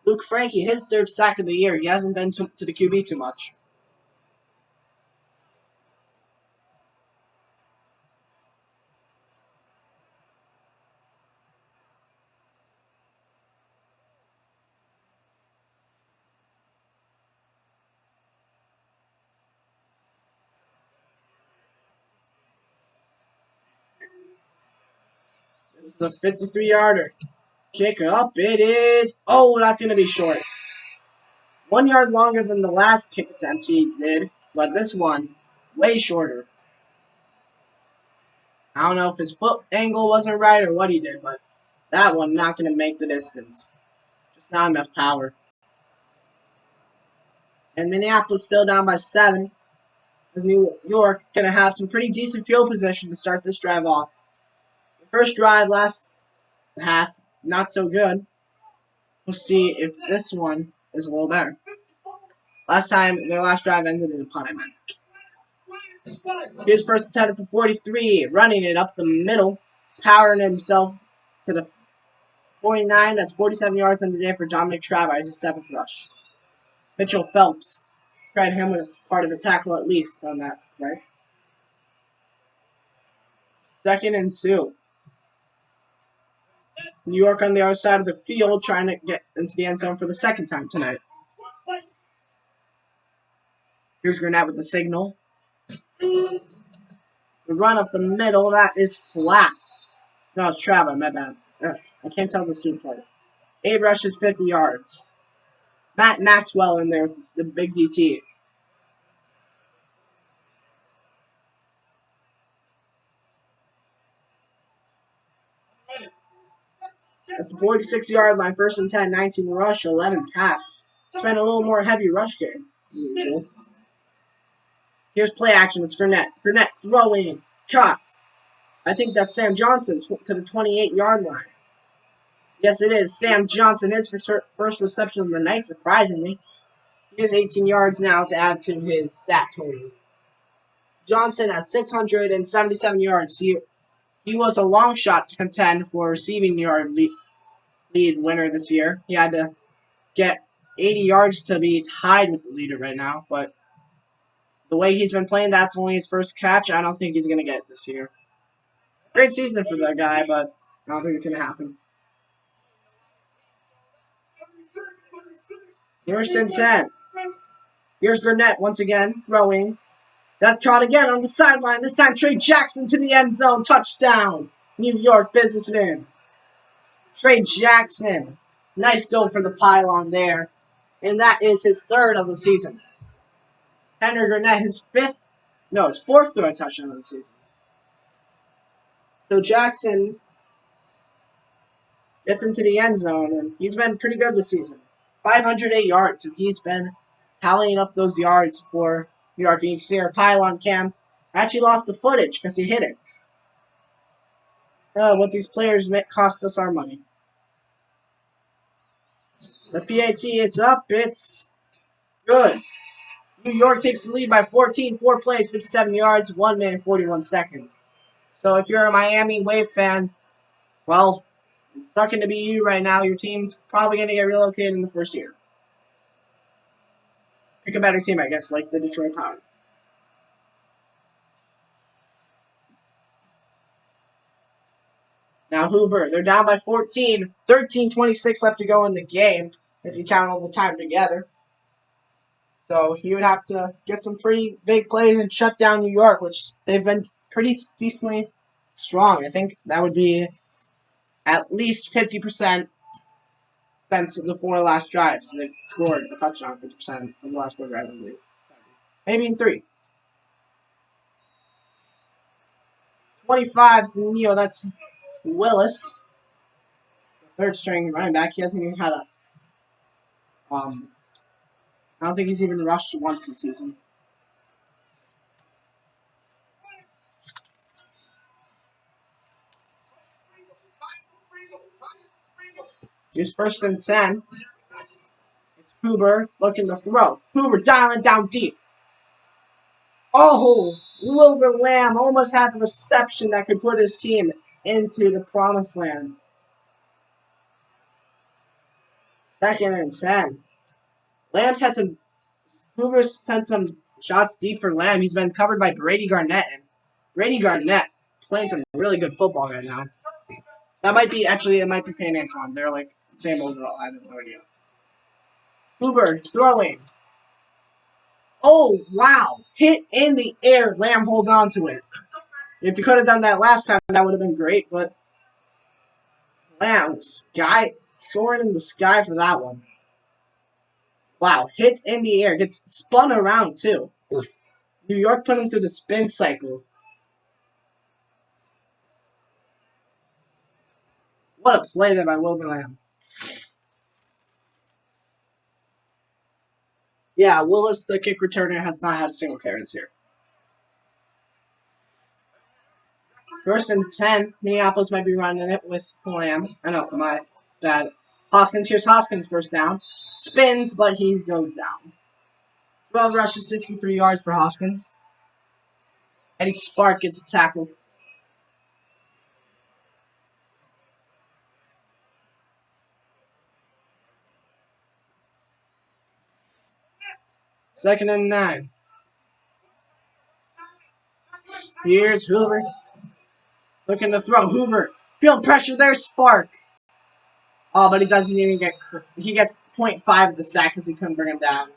Luke Frankie, his 3rd sack of the year. He hasn't been to the QB too much. This is a 53-yarder. Kick up. It is. Oh, that's going to be short. 1 yard longer than the last kick attempt he did, but this one, way shorter. I don't know if his foot angle wasn't right or what he did, but that one not going to make the distance. Just not enough power. And Minneapolis still down by 7. As New York going to have some pretty decent field position to start this drive off. The first drive last half, not so good. We'll see if this one is a little better. Last time, their last drive ended in a punt, I meant. Here's first attempt at the 43, running it up the middle, powering himself to the 49. That's 47 yards on the day for Dominic Travai, his 7th rush. Mitchell Phelps, credit him with part of the tackle at least on that, right? 2nd and 2. New York on the other side of the field trying to get into the end zone for the 2nd time tonight. Here's Gurnett with the signal. The run up the middle, that is flats. No, it's Travai, my bad. I can't tell the student part. 8 rushes, 50 yards. Matt Maxwell in there, the big DT. At the 46-yard line, 1st and 10, 19 rush, 11 pass. Spent a little more heavy rush game. Here's play action. It's Gurnett. Gurnett throwing. Cut. I think that's Sam Johnson to the 28-yard line. Yes, it is. Sam Johnson, his first reception of the night, surprisingly. He has 18 yards now to add to his stat total. Johnson has 677 yards. He was a long shot to contend for receiving yard lead winner this year. He had to get 80 yards to be tied with the leader right now, but the way he's been playing, that's only his first catch. I don't think he's going to get it this year. Great season for that guy, but I don't think it's going to happen. 1st and 10. Here's Gurnett once again, throwing. That's caught again on the sideline. This time, Trey Jackson to the end zone. Touchdown. New York Businessmen. Trey Jackson. Nice goal for the pylon there. And that is his 3rd of the season. Henry Gurnett, his 4th throw touchdown of the season. So Jackson gets into the end zone, and he's been pretty good this season. 508 yards, and he's been tallying up those yards for New York. You can see our pylon cam actually lost the footage because he hit it. What these players cost us our money. The PAT, it's up. It's good. New York takes the lead by 14. 4 plays, 57 yards, 1 minute, 41 seconds. So if you're a Miami Wave fan, well, it's sucking to be you right now. Your team's probably going to get relocated in the 1st year. Pick a better team, I guess, like the Detroit Power. Now Hoover, they're down by 14. 13:26 left to go in the game, if you count all the time together. So he would have to get some pretty big plays and shut down New York, which they've been pretty decently strong. I think that would be at least 50% since the 4 last drives. They scored a touchdown 50% of the last 4 drives, I believe. Maybe in 3. 25 is Neo. That's Willis, the third string running back. He hasn't even had a. I don't think he's even rushed once this season. Here's 1st and 10. It's Hoover looking to throw. Hoover dialing down deep. Oh, Wilbur Lamb almost had the reception that could put his team into the promised land. 2nd and 10. Lamb's had some. Hoover's sent some shots deep for Lamb. He's been covered by Brady Garnett, and Brady Garnett playing some really good football right now. That might be actually it might be Payne Antoine. They're like the same overall. I have no idea. Hoover throwing. Oh wow! Hit in the air. Lamb holds on to it. If you could have done that last time, that would have been great. But Lamb soaring in the sky for that one. Wow! Hits in the air. Gets spun around too. New York put him through the spin cycle. What a play there by Wilbur Lamb. Yeah, Willis, the kick returner, has not had a single carry this year. 1st and 10. Minneapolis might be running it with Lamb. I know, my bad. Hoskins, here's Hoskins, 1st down. Spins, but he goes down. 12 rushes, 63 yards for Hoskins. Eddie Spark gets a tackle. Second and 9. Here's Hoover. Looking to throw. Hoover. Field pressure there, Spark. Oh, but he doesn't even get. He gets 0.5 of the sack because he couldn't bring him down.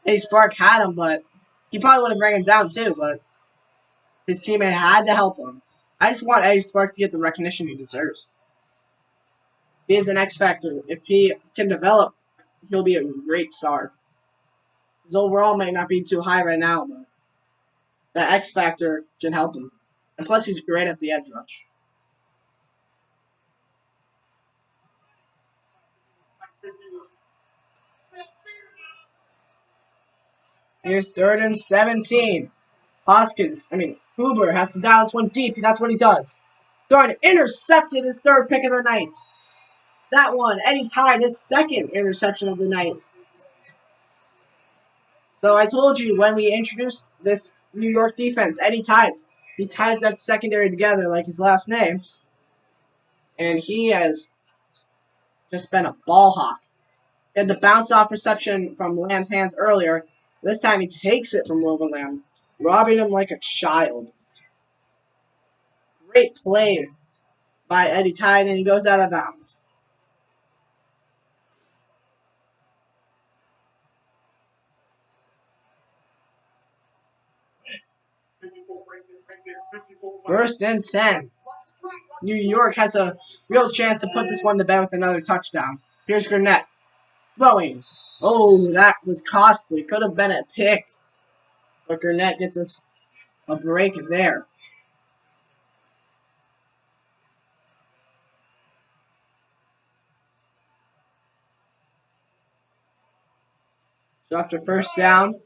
Eddie Spark had him, but he probably would have bring him down too, but his teammate had to help him. I just want Eddie Spark to get the recognition he deserves. He is an X factor. If he can develop, he'll be a great star. His overall might not be too high right now, but that X factor can help him. And plus, he's great at the edge rush. Here's 3rd and 17. Hoover has to dial this one deep. That's what he does. Throwing intercepted his 3rd pick of the night. That one, Eddie tied his 2nd interception of the night. So I told you when we introduced this New York defense, Eddie tied. He ties that secondary together like his last name. And he has just been a ball hawk. He had the bounce-off reception from Lamb's hands earlier. This time he takes it from Wilbur Lamb, robbing him like a child. Great play by Eddie Tide, and he goes out of bounds. First and 10. New York has a real chance to put this one to bed with another touchdown. Here's Garnett. Throwing. Oh, that was costly. Could have been a pick. But Garnett gets us a break there. So after 1st down,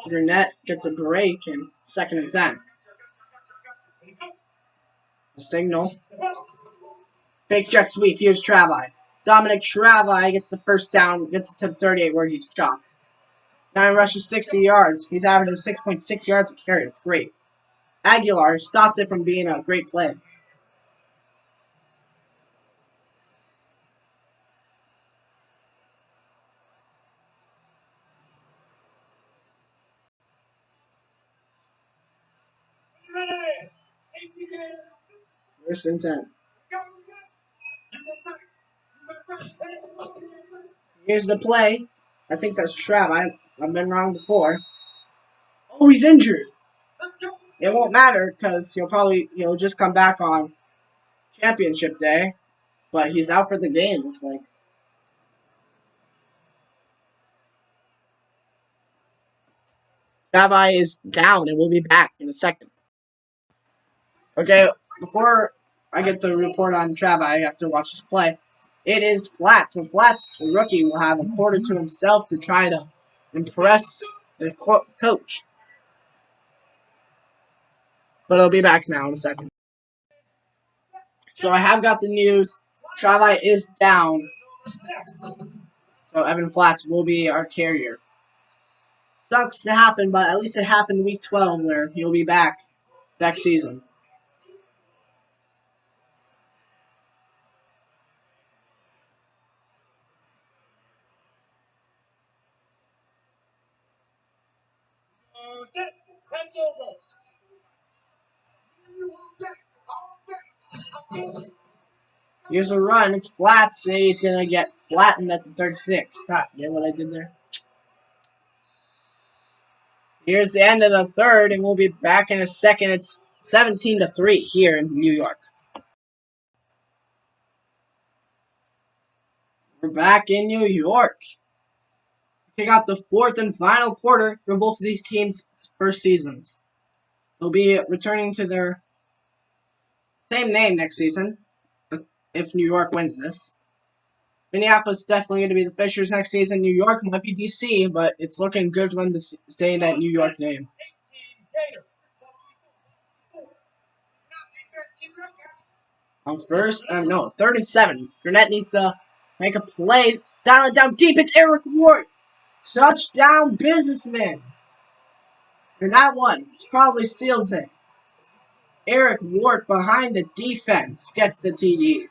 Garnett gets a break in 2nd and 10. A signal. Fake jet sweep. Here's Travi. Dominic Travi gets the 1st down, gets it to the 38 where he's chopped. 9 rushes, 60 yards. He's averaging 6.6 yards a carry. That's great. Aguilar stopped it from being a great play. First and 10. Here's the play. I think that's Trav. I've been wrong before. Oh, he's injured. It won't matter because he'll just come back on championship day. But he's out for the game, looks like. Travi is down and we'll be back in a second. Okay, before I get the report on Travi, I have to watch this play. It is Flats. So Flats, the rookie, will have a quarter to himself to try to impress the coach. But I'll be back now in a second. So I have got the news. Travi is down. So Evan Flats will be our carrier. Sucks to happen, but at least it happened week 12 where he'll be back next season. Here's a run. It's Flats. He's going to get flattened at the 36. God, get what I did there? Here's the end of the third, and we'll be back in a second. It's 17-3 here in New York. We're back in New York. Pick out the fourth and final quarter for both of these teams' first seasons. They'll be returning to their same name next season, if New York wins this. Minneapolis is definitely going to be the Fishers next season. New York might be DC, but it's looking good for them to stay in that New York name. On third and 7. Gurnett needs to make a play. Dial it down deep. It's Eric Ward. Touchdown, Buissnessmen. And that one probably steals it. Eric Ward behind the defense gets the TD.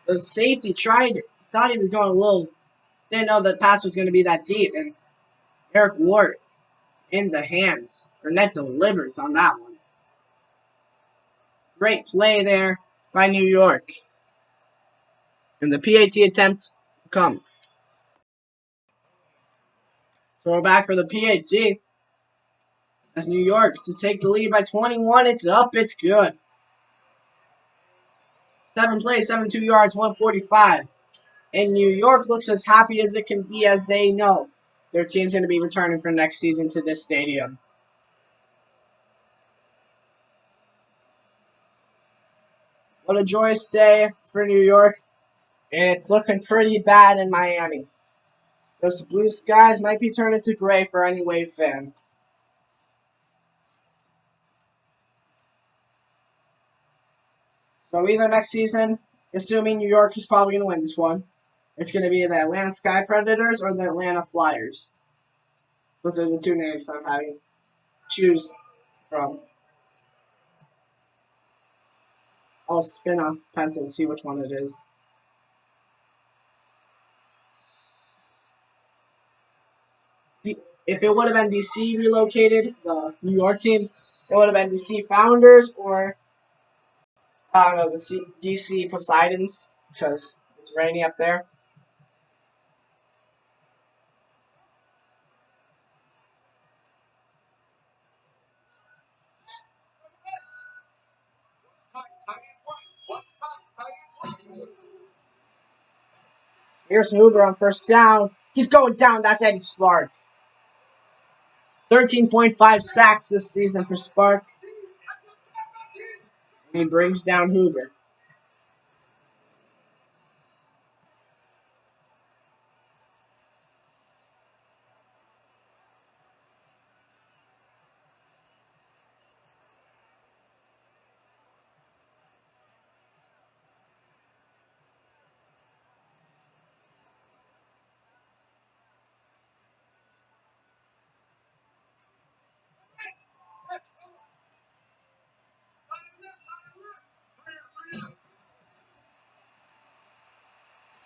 The safety tried it. Thought he was going a little. Didn't know the pass was going to be that deep. And Eric Ward in the hands. Gurnett delivers on that one. Great play there by New York. And the PAT attempts come. So we're back for the PAT. As New York to take the lead by 21. It's up. It's good. 7 plays, 72 yards, 145. And New York looks as happy as it can be as they know their team's going to be returning for next season to this stadium. What a joyous day for New York. And it's looking pretty bad in Miami. Those blue skies might be turning to gray for any Wave fan. So either next season, assuming New York is probably going to win this one, it's going to be the Atlanta Sky Predators or the Atlanta Flyers. Those are the two names I'm having to choose from. I'll spin a pencil and see which one it is. If it would have been DC relocated, the New York team, it would have been DC Founders or, I don't know, the DC Poseidons, because it's rainy up there. Here's Huber on first down. He's going down. That's Eddie Spark. 13.5 sacks this season for Spark. And he brings down Huber.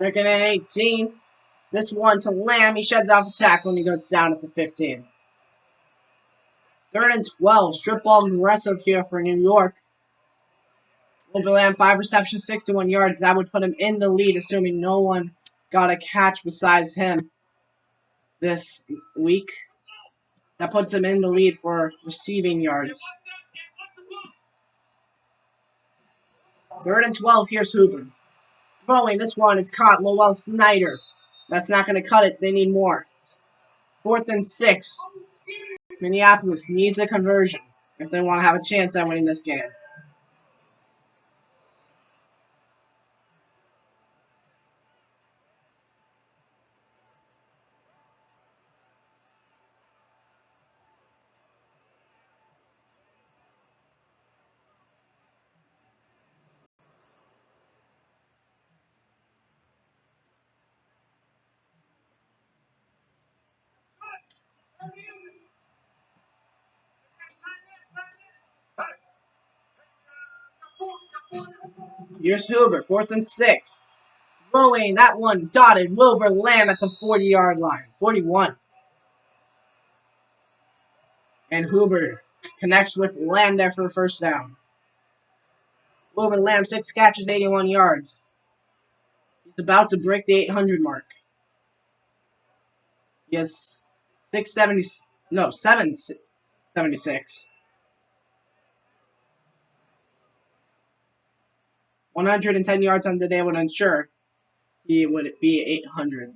Second and 18. This one to Lamb. He sheds off a tackle and he goes down at the 15. Third and 12. Strip ball aggressive here for New York. Over Lamb, 5 receptions, 61 yards. That would put him in the lead, assuming no one got a catch besides him this week. That puts him in the lead for receiving yards. 3rd and 12, here's Hoover. Throwing this one, it's caught. Lowell Snyder. That's not going to cut it. They need more. 4th and 6. Minneapolis needs a conversion if they want to have a chance at winning this game. Here's Hoover, 4th and 6. Throwing that one dotted. Wilbur Lamb at the 40-yard line. 41. And Hoover connects with Lamb there for a first down. Wilbur Lamb, 6 catches, 81 yards. He's about to break the 800 mark. He has 776. 110 yards on the day would ensure he would be 800.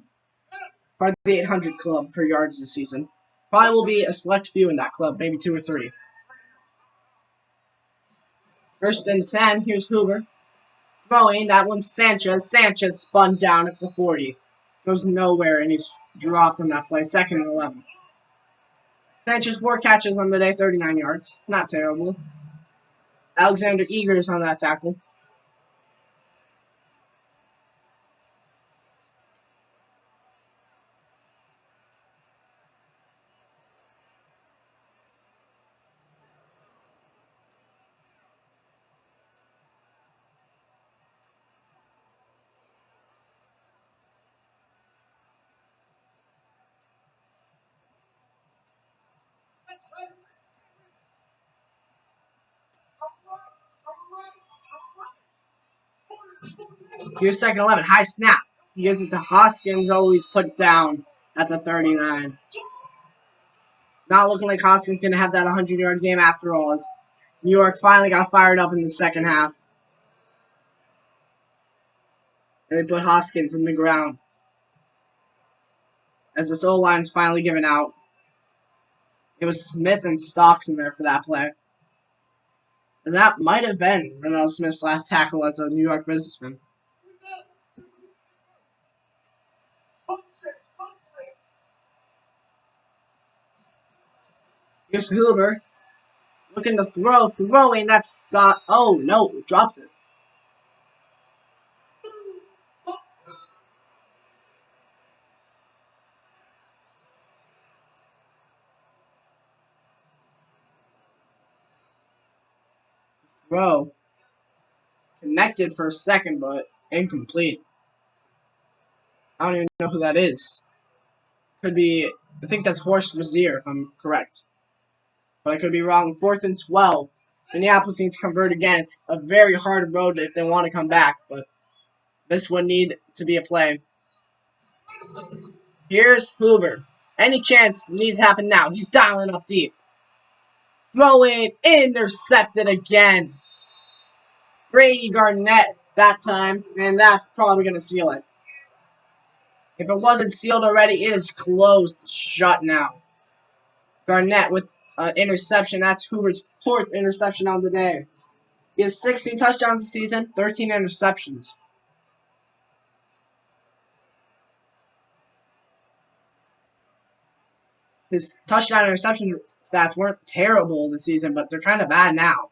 Part of the 800 club for yards this season. Probably will be a select few in that club, maybe 2 or 3. 1st and 10, here's Hoover. Throwing, that one's Sanchez. Sanchez spun down at the 40. Goes nowhere, and he's dropped on that play. 2nd and 11. Sanchez, 4 catches on the day, 39 yards. Not terrible. Alexander Eagers on that tackle. Here's 2nd and 11. High snap. He gives it to Hoskins. Always put down. That's a 39. Not looking like Hoskins going to have that 100-yard game after all. As New York finally got fired up in the second half. And they put Hoskins in the ground. As this O-line's finally given out. It was Smith and Stocks in there for that play. And that might have been Ronell Smith's last tackle as a New York businessman. Here's Hoover. Looking to throw. Throwing. That's... oh, no. Drops it. Throw. Connected for a second, but incomplete. I don't even know who that is. Could be... I think that's Horst Brazier, if I'm correct. But I could be wrong. 4th and 12. Minneapolis needs to convert again. It's a very hard road if they want to come back, but this would need to be a play. Here's Hoover. Any chance needs to happen now. He's dialing up deep. Throwing, intercepted again. Brady Garnett that time, and that's probably going to seal it. If it wasn't sealed already, it is closed shut now. Garnett with interception. That's Hoover's 4th interception on the day. He has 16 touchdowns this season, 13 interceptions. His touchdown interception stats weren't terrible this season, but they're kind of bad now.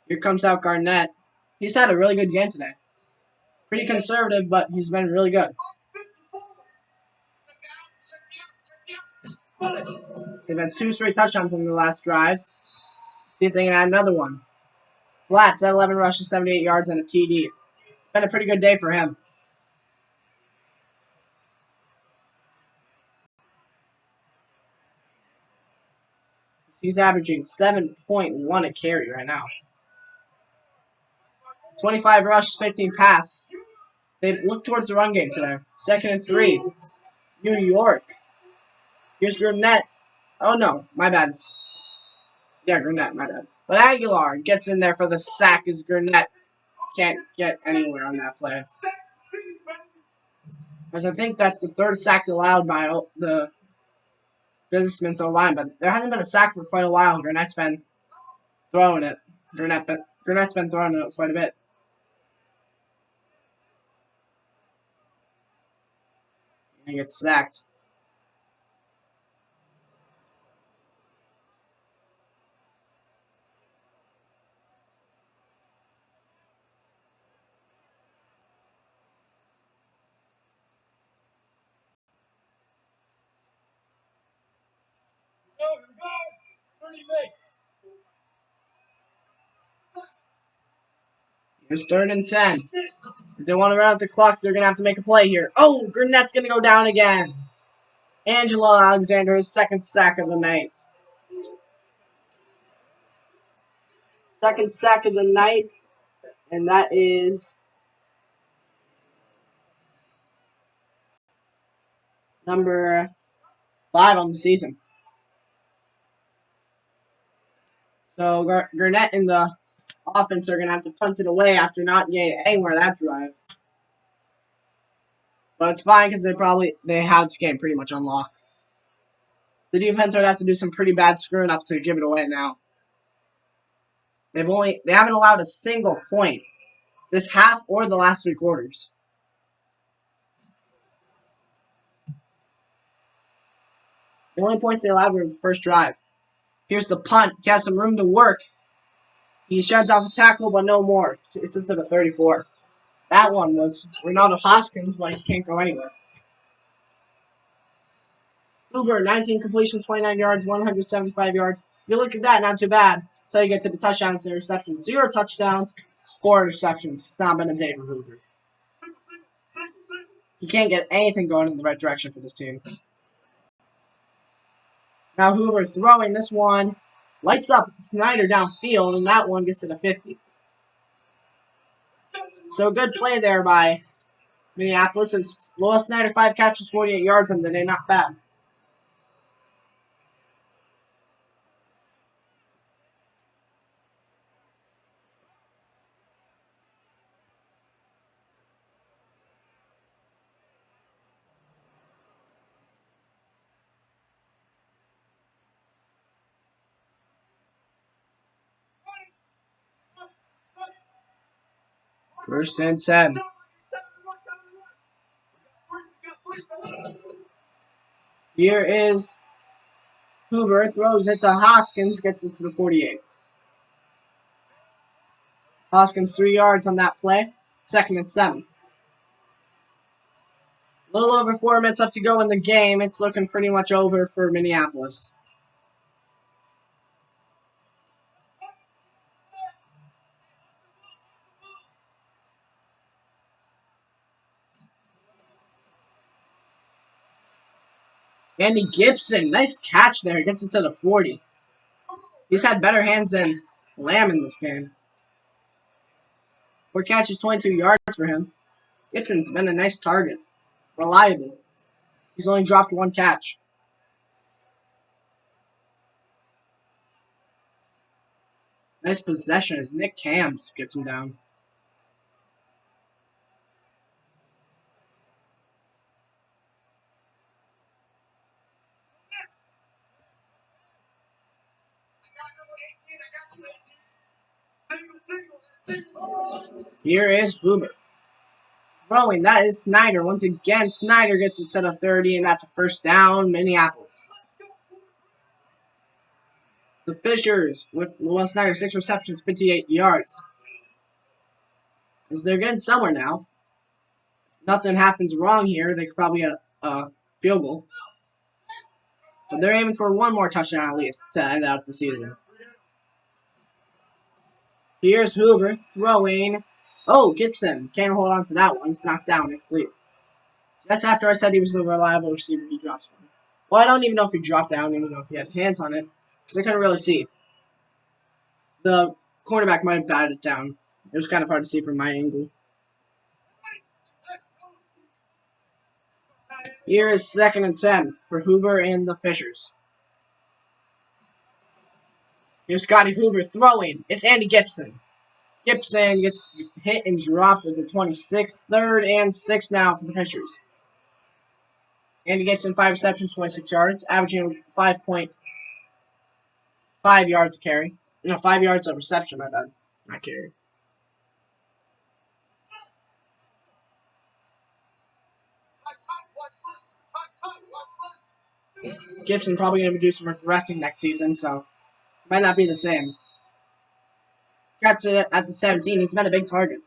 Here comes out Garnett. He's had a really good game today. Pretty conservative, but he's been really good. They've had 2 straight touchdowns in the last drives. See if they can add another one. Flats at 11 rushes, 78 yards, and a TD. It's been a pretty good day for him. He's averaging 7.1 a carry right now. 25 rush, 15 pass. They look towards the run game today. 2nd and 3. New York. Here's Gurnett. Oh no, my bad. Yeah, Gurnett, my bad. But Aguilar gets in there for the sack as Gurnett can't get anywhere on that play. Because I think that's the 3rd sack allowed by the Buissnessmen so line, but there hasn't been a sack for quite a while. Gurnett's been throwing it. Gurnett's been throwing it quite a bit. And he gets sacked. Here's 3rd and 10. If they want to run out the clock, they're going to have to make a play here. Oh, Gurnett's going to go down again. Angelo Alexander, his 2nd sack of the night. 2nd sack of the night. And that is number 5 on the season. So Gurnett and the offense are going to have to punt it away after not getting anywhere that drive. But it's fine because they have this game pretty much on lock. The defense would have to do some pretty bad screwing up to give it away now. They haven't allowed a single point this half or the last 3 quarters. The only points they allowed were the first drive. Here's the punt. He has some room to work. He sheds off a tackle, but no more. It's into the 34. That one was Ronaldo Hoskins, but he can't go anywhere. Uber, 19 completions, 29 yards, 175 yards. If you look at that, not too bad. Until you get to the touchdowns and interceptions. 0 touchdowns, 4 interceptions. It's not been a day for Hoover. He can't get anything going in the right direction for this team. Now Hoover throwing this one. Lights up Snyder downfield, and that one gets to the 50. So good play there by Minneapolis. As Lois Snyder, 5 catches, 48 yards on the day. Not bad. First and 10. Here is Hoover, throws it to Hoskins, gets it to the 48. Hoskins 3 yards on that play. 2nd and 7. A little over 4 minutes left to go in the game. It's looking pretty much over for Minneapolis. Andy Gibson, nice catch there. Gets it to the 40. He's had better hands than Lamb in this game. 4 catches, 22 yards for him. Gibson's been a nice target. Reliable. He's only dropped 1 catch. Nice possession as Nick Cams gets him down. Here is Hoover. Throwing, that is Snyder. Once again, Snyder gets it to the 30, and that's a first down, Minneapolis. The Fishers with Lewis Snyder, 6 receptions, 58 yards. As they're getting somewhere now. Nothing happens wrong here. They could probably get a field goal. But they're aiming for 1 more touchdown at least to end out the season. Here's Hoover throwing. Oh, Gibson. Can't hold on to that one. It's knocked down. Incomplete. That's after I said he was a reliable receiver. He drops one. Well, I don't even know if he dropped it. I don't even know if he had hands on it. because I couldn't really see. The cornerback might have batted it down. It was kind of hard to see from my angle. Here is 2nd and 10 for Hoover and the Fishers. Here's Scotty Hoover throwing. It's Andy Gibson. Gibson gets hit and dropped at the 26. 3rd and 6 now for the Fishers. Andy Gibson, 5 receptions, 26 yards, averaging 5.5 yards a carry. No, 5 yards of reception, my bad. Not carry. Gibson probably going to do some regressing next season, so might not be the same. Got to at the 17. He's been a big target.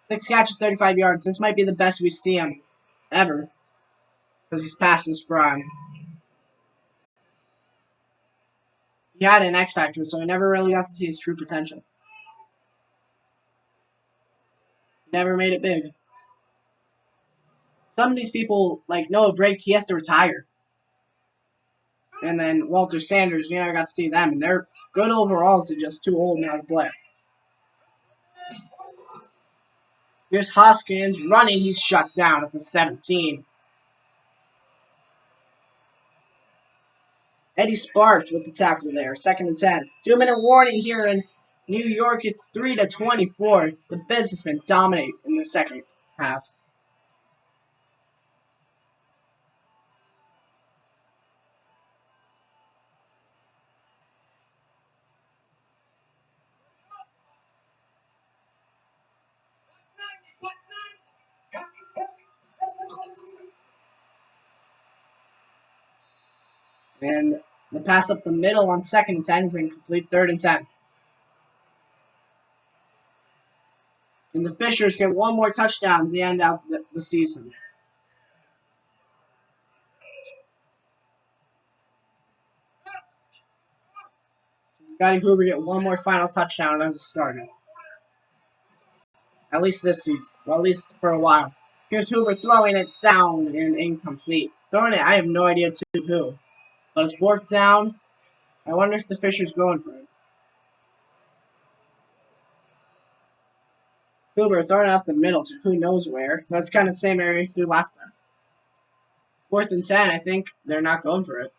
6 catches, 35 yards. This might be the best we see him ever because he's past his prime. He had an X factor, so I never really got to see his true potential. Never made it big. Some of these people, like Noah Brake, he has to retire. And then Walter Sanders, you never got to see them. And they're good overalls, they're just too old now to play. Here's Hoskins running. He's shut down at the 17. Eddie Sparks with the tackle there. 2nd and 10. 2-minute warning here in New York. It's 3-24. The Businessmen dominate in the second half. And the pass up the middle on 2nd and 10 is incomplete. 3rd and 10. And the Fishers get one more touchdown to end out the season. Scotty Hoover get one more final touchdown as a starter. At least this season. Well, at least for a while. Here's Hoover throwing it down and incomplete. Throwing it, I have no idea to who. But it's 4th down. I wonder if the Fisher's going for it. Hoover throwing it up the middle to who knows where. That's kind of the same area he threw last time. 4th and 10, I think they're not going for it.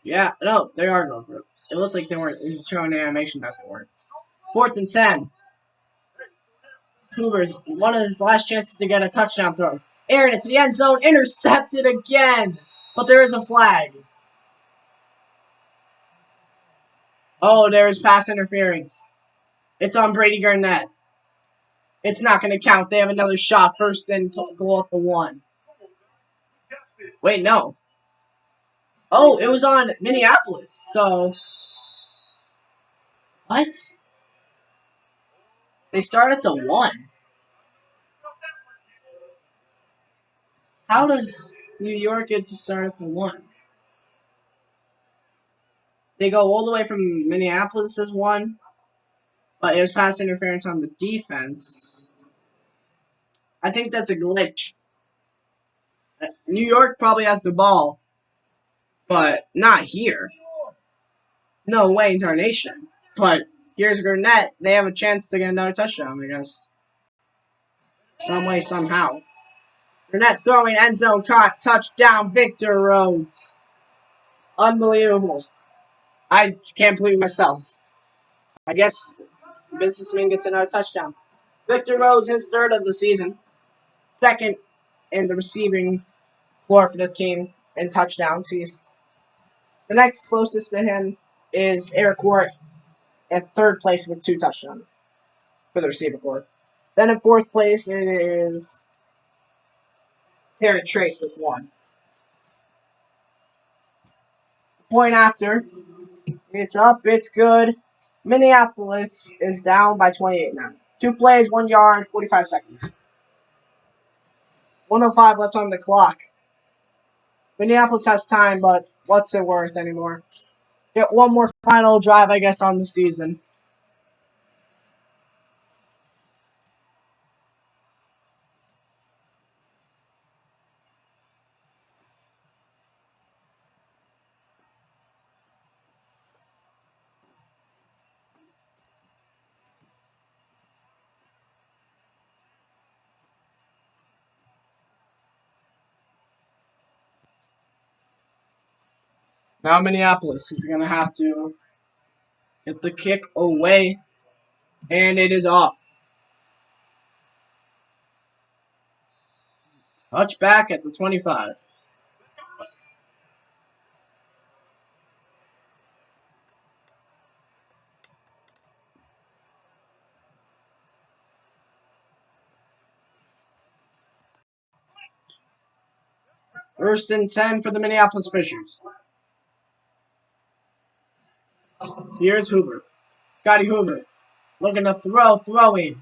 Yeah, no, they are going for it. It looked like they weren't. It was showing animation that they weren't. 4th and 10. Hoover's one of his last chances to get a touchdown throw. Aaron into the end zone, intercepted again. But there is a flag. Oh, there is pass interference. It's on Brady Garnett. It's not going to count. They have another shot. 1st and goal at the 1. Wait, no. Oh, it was on Minneapolis. So, what? They start at the 1. How does New York get to start at the 1? They go all the way from Minneapolis as 1. But it was pass interference on the defense. I think that's a glitch. New York probably has the ball, but not here. No way, incarnation. But here's Garnett. They have a chance to get another touchdown, I guess. Some way, somehow. Garnett throwing, end zone caught, touchdown, Victor Rhodes. Unbelievable. I just can't believe myself. I guess Businessman gets another touchdown. Victor Rhodes, his 3rd of the season. 2nd in the receiving floor for this team in touchdowns. The next closest to him is Eric Ward at 3rd place with 2 touchdowns for the receiver corps. Then in 4th place it is Terry Trace with 1. Point after. It's up. It's good. Minneapolis is down by 28 now. 2 plays, 1 yard, 45 seconds. 1:05 left on the clock. Minneapolis has time, but what's it worth anymore? Get one more final drive, I guess, on the season. Now Minneapolis is going to have to get the kick away, and it is off. Touchback at the 25. First and 10 for the Minneapolis Fishers. Here's Hoover. Scotty Hoover looking to throwing.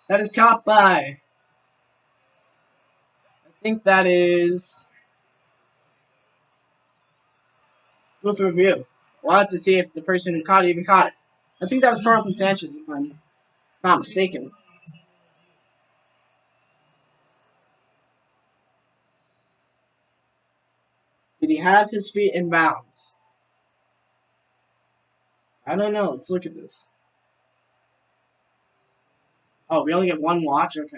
That is caught by, I think that is with review. We'll have to see if the person who caught it even caught it. I think that was Carlton Sanchez, if I'm not mistaken. Did he have his feet in bounds? I don't know. Let's look at this. Oh, we only get one watch? Okay.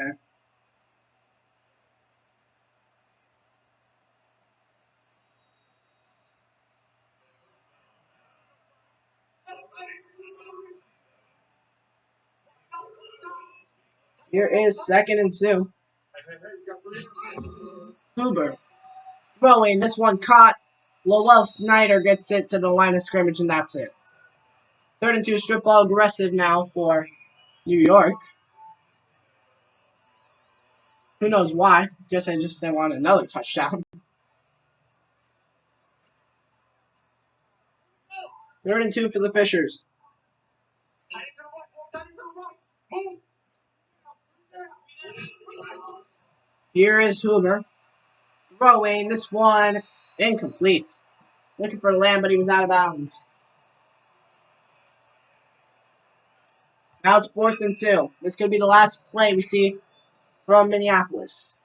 Here is 2nd and 2. Hoover throwing. This one caught. Lowell Snyder gets it to the line of scrimmage, and that's it. 3rd and 2, strip ball aggressive now for New York. Who knows why? Guess I just didn't want another touchdown. 3rd and 2 for the Fishers. Here is Hoover throwing. This one incomplete. Looking for Lamb, but he was out of bounds. Now it's 4th and 2. This could be the last play we see from Minneapolis.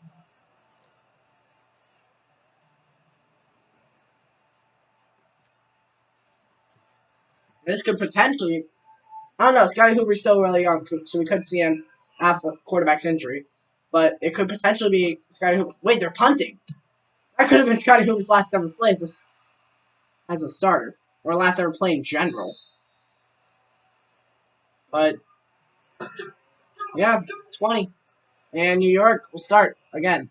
This could potentially, I don't know, Scotty Hoover's still really young, so we could see him after quarterback's injury. But it could potentially be Scotty Hoover. Wait, they're punting. That could have been Scotty Hoover's last ever play as a starter, or last ever play in general. But, yeah, 20. And New York will start again.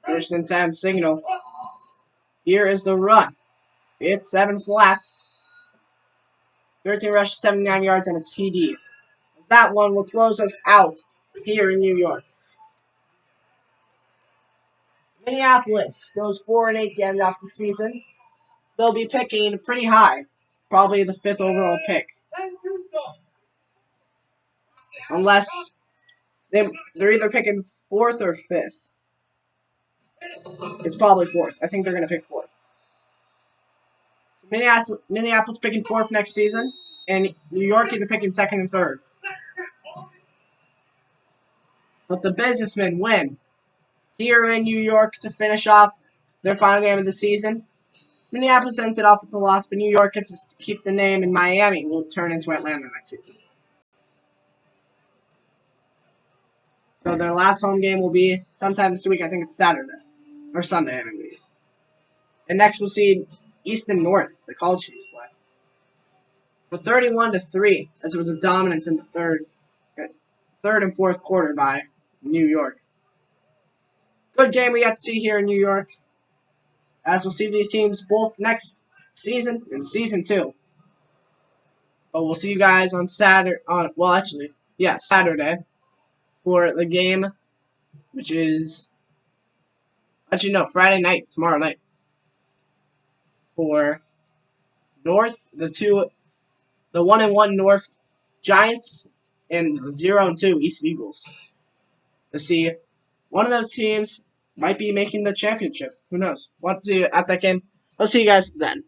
First and 10 signal. Here is the run. It's 7 flats. 13 rushes, 79 yards, and a TD. That one will close us out here in New York. Minneapolis goes 4-8 to end off the season. They'll be picking pretty high. Probably the 5th overall pick. Unless they're either picking 4th or 5th. It's probably 4th. I think they're going to pick 4th. Minneapolis picking 4th next season. And New York either picking 2nd and 3rd. But the Buissnessmen win here in New York to finish off their final game of the season. Minneapolis ends it off with a loss, but New York gets to keep the name, and Miami will turn into Atlanta next season. So their last home game will be sometime this week. I think it's Saturday. Or Sunday, I believe. And next we'll see East and North, the college teams play. For 31-3, as it was a dominance in the third and fourth quarter by New York. Good game we got to see here in New York. As we'll see these teams both next season and season 2. But we'll see you guys on Saturday. Saturday for the game, which is Friday night, tomorrow night. For North, the 1-1 North Giants and the 0-2 East Eagles. To see one of those teams might be making the championship. Who knows? We'll have to see at that game. I'll see you guys then.